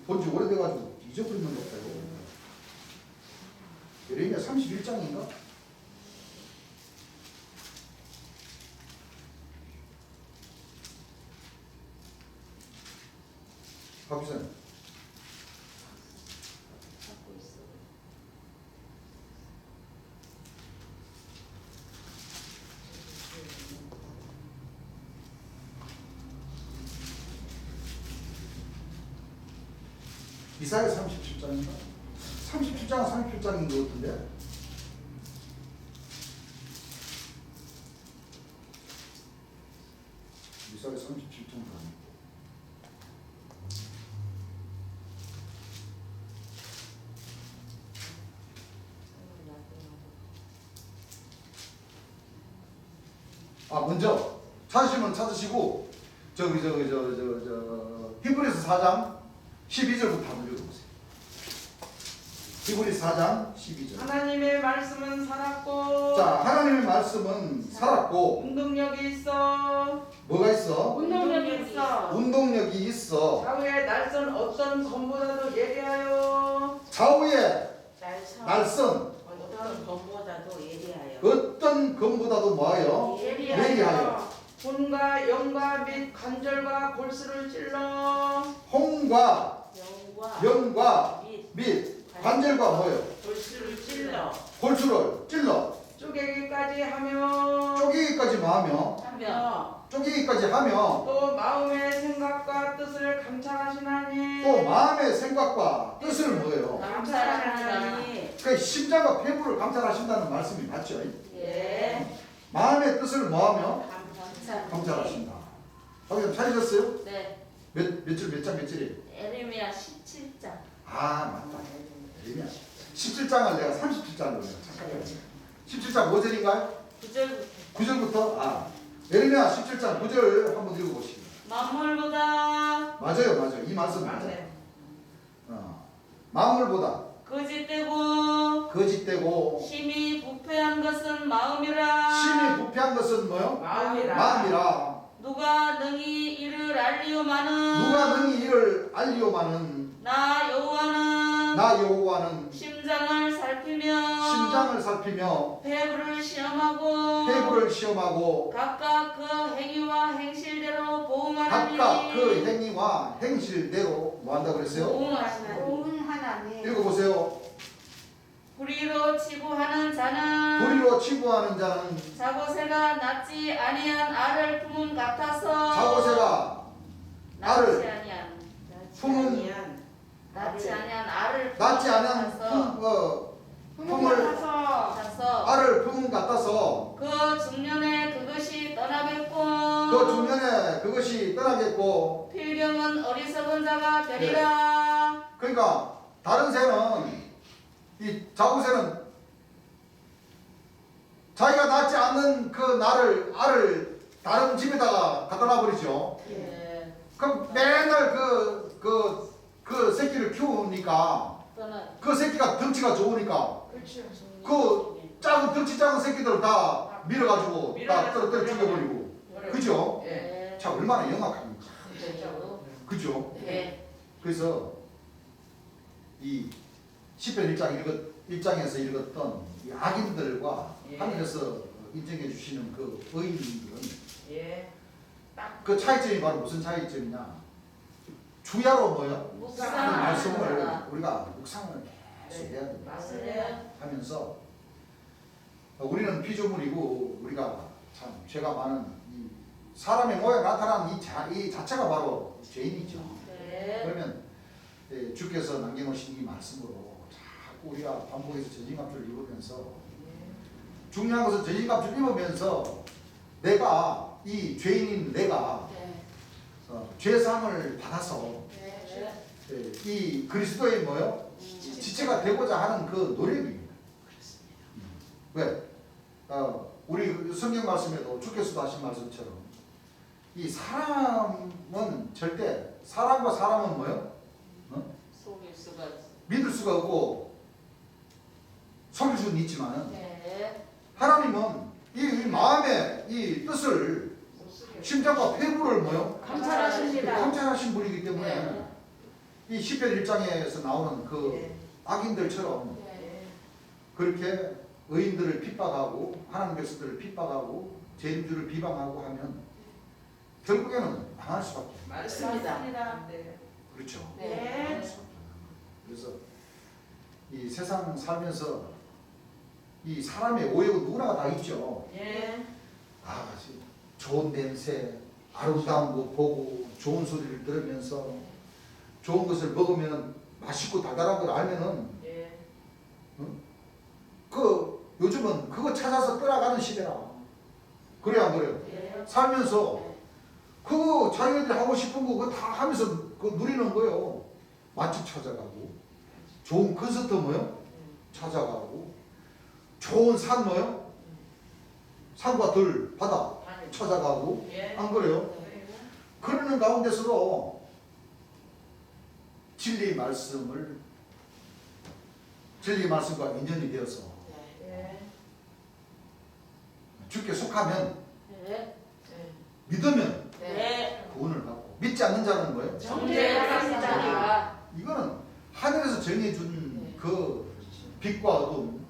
본지 오래돼가지고 잊어버리는 것 같아요. 예레미야 31장인가? 박기사님. 갖고 있어. 이사야 37장인가? 37장은 37장인 것 같은데? 이사야 37장 가네. 아, 먼저 찾으시면 찾으시고 히브리서 4장 12절부터 한번 읽어보세요. 히브리서 4장 12절. 하나님의 말씀은 살았고 자, 하나님의 말씀은 살았고 운동력이 있어. 뭐가 있어? 운동력이 있어. 운동력이 있어. 좌우의 날선 어떤 검보다도 예리하여. 좌우의 날선. 날선 어떤 검보다도 예리하여. 어떤 검보다도 뭐하여? 예리하여. 혼과 영과 및 관절과 골수를 찔러. 홍과 영과 영과 및 및 관절과 뭐예요? 골수를 찔러 골수를 찔러 쪼개기까지 하며. 쪼개기까지 하며 하며 쪼개기까지 하며 또 마음의 생각과 뜻을 감찰하시나니. 또 마음의 생각과 뜻을 뭐예요? 감찰하나니. 그 심장과 폐부를 감찰하신다는 말씀이 맞죠? 예. 마음의 뜻을 뭐하며? 감찰. 감찰하신다. 거기서 찾으셨어요? 네. 몇 줄 몇 장 몇 절이에요? 에레미야 17장. 아 맞다. 예레미야 17장을 내가 37장으로 착각했지. 17장 5절인가요? 9절부터. 9절부터 예레미야 17장 9절 한번 읽어보시죠. 만물보다 맞아요. 이 말씀 맞아요. 맞네. 만물보다 거짓되고 거짓되고 심히 부패한 것은 마음이라. 심히 부패한 것은 뭐요? 마음이라. 마음이라. 누가 능히 이를 알리오마는 누가 능히 이를 알리오마는 나 여호와는 나 여호와는 심장을 살피며 심장을 살피며 배부를 시험하고 폐부를 시험하고 각각 그 행위와 행실대로 보응하나니 각각 그 행위와 행실대로 뭐 한다 그랬어요? 보응하시나니 온 하나님. 읽어보세요. 불의로 치부하는 자는 불의로 치부하는 자는 자고새가 낳지 아니한 알을 품은 같아서 자고새가 낳지 알을 아니한 품은 낳지 아니한 알을 낳지 않은 품은 품을 같아서 알을 품은 같아서 그 중년에 그것이 떠나겠고 그 중년에 그것이 떠나겠고 필경은 어리석은 자가 되리라. 그러니까 다른 새는 이 자고새는 자기가 낳지 않는 그 알을 다른 집에다가 갖다 놔버리죠. 예. 그럼 맨날 그 새끼를 키우니까 떠나. 그 새끼가 덩치가 좋으니까 그렇죠. 그 작은 덩치 작은 새끼들 다 밀어가지고 다 떨어뜨려 죽여버리고 그죠? 예. 예. 자 얼마나 영악합니까? 진짜. 그죠? 예. 그래서 이 시편 1장에서 읽었던 이 악인들과 예. 하늘에서 인정해 주시는 그 의인들은 예. 딱 그 차이점이 바로 무슨 차이점이냐? 주야로 뭐요? 묵상을 하는 말씀을 하라. 우리가 묵상을 계속 해야 됩니다. 맞습니다. 하면서 우리는 피조물이고 우리가 참 죄가 많은 이 사람의 모양 나타난 이 자체가 바로 죄인이죠. 네. 그러면 주께서 남겨놓으신 이 말씀으로 자꾸 우리가 반복해서 전신갑주를 입으면서 중요한 것은 전신갑주를 입으면서 내가 이 죄인인 내가 네. 죄상을 받아서 네. 이 그리스도의 뭐요? 지체가 되고자 하는 그 노력입니다. 왜? 우리 성경 말씀에도 주께서도 하신 말씀처럼 이 사람은 절대 사람과 사람은 뭐요? 속일 수가 있어. 믿을 수가 없고 속일 수는 있지만은 네. 하나님은 이 마음의 이 뜻을 못 쓰게. 심장과 폐부를 뭐요? 감찰하십니다. 감찰하신 분이기 때문에 네. 이 시편 1장에서 나오는 그 예. 악인들처럼 네. 그렇게 의인들을 핍박하고 하나님 백성들을 핍박하고 죄인들을 비방하고 하면 결국에는 망할 수밖에 없어요. 맞습니다. 네. 그렇죠. 네. 망할 수밖에 없는 거예요. 그래서 이 세상 살면서 이 사람의 오해가 누구나 다 있죠. 예. 아, 좋은 냄새, 아름다운 거 보고 좋은 소리를 들으면서 좋은 것을 먹으면 맛있고 달달한 걸 알면은 예. 요즘은 그거 찾아서 떠나가는 시대라. 그래 안 그래요? 네. 살면서 그거 자기네들이 하고 싶은 거 그거 다 하면서 그 누리는 거예요. 맛집 찾아가고 좋은 콘서트 뭐요? 찾아가고 좋은 산 뭐요? 산과 들 바다 아니. 찾아가고 예. 안 그래요? 네. 그러는 가운데서도 진리 말씀과 인연이 되어서 예. 주께 속하면 네. 예. 믿으면 네. 구원을 받고 믿지 않는 자는 뭐예요? 정죄받습니다. 이거는 하늘에서 정해준 그 빛과 어둠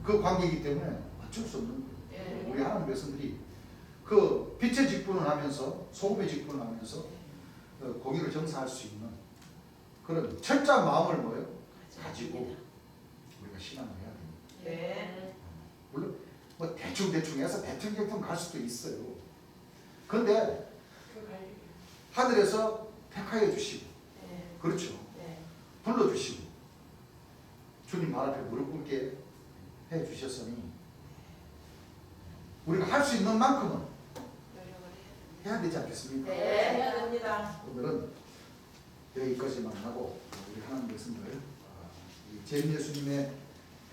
그 관계이기 때문에 어쩔 수 없는 거예요. 예. 우리 하나님 백성들이 그 빛의 직분을 하면서 소금의 직분을 하면서 공의를 정사할 수 있는 그런 철저한 마음을 뭐예요? 가지고 우리가 신앙을 해야 됩니다. 예. 물론 뭐 대충 해서 대충 갈 수도 있어요. 그런데 그 관리. 하늘에서 택하여 주시고 예. 그렇죠. 예. 불러주시고 주님 발 앞에 무릎 꿇게 해주셨으니 우리가 할 수 있는 만큼은 해야 되지 않겠습니까? 네. 해야 됩니다. 오늘은 여기까지만 하고 우리 하나님 백성들 이 재림 예수님의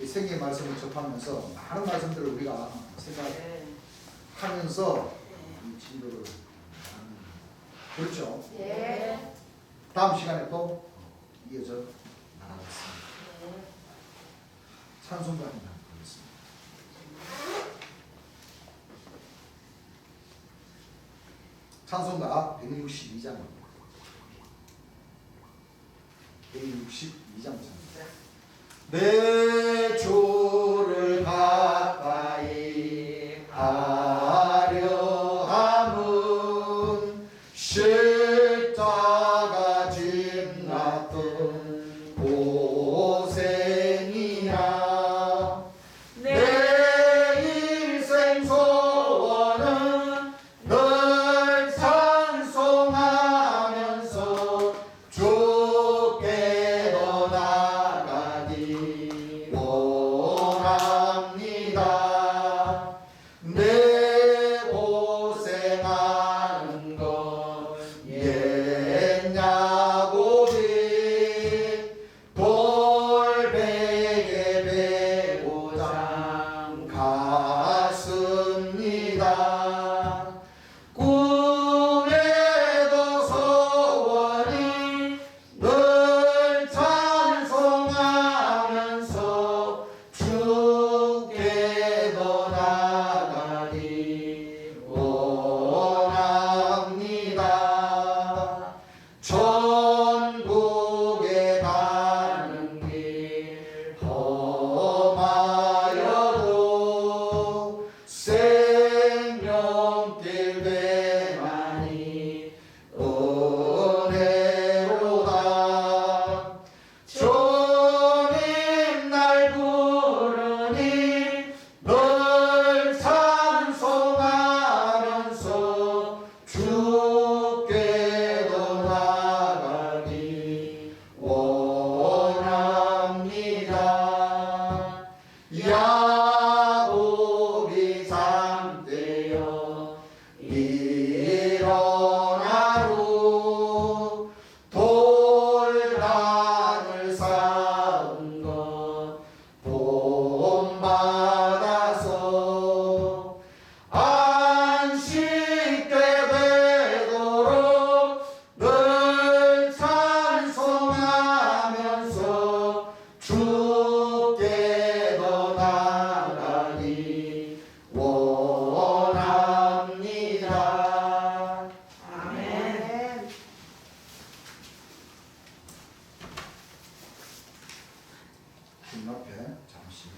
이 생애 말씀을 접하면서 많은 말씀들을 우리가 생각하면서 이 진도를 하는 그렇죠. 네. 다음 시간에 또 이어져 나가겠습니다. 찬송가 한번 하겠습니다. 찬송가 162장입니다. 162장입니다. 내 주를 가까이 하려 함은 십자가 짐 같은 고생이야. 내 인생 소원은 널 찬송하면서 주께 더 나가기 원합니다. 내 고생하는 건 옛야고비 돌베개 베고장 갔습니다. 꿈에도 소원이 늘 찬송하면서 주께 더 나가기 원합니다. 천국에 가는 길 험하여도 생명길 배만이 은혜로다. 주님 날 부르니 늘 찬송하면서 주께 더 나가기 원합니다. 야곱이 잠되어 일어나루 돌단을 쌓은 것 본받아서 안식게 되도록 늘 찬송하면서 주께 더 나가기 원합니다. 아멘. 주님 앞에 잠시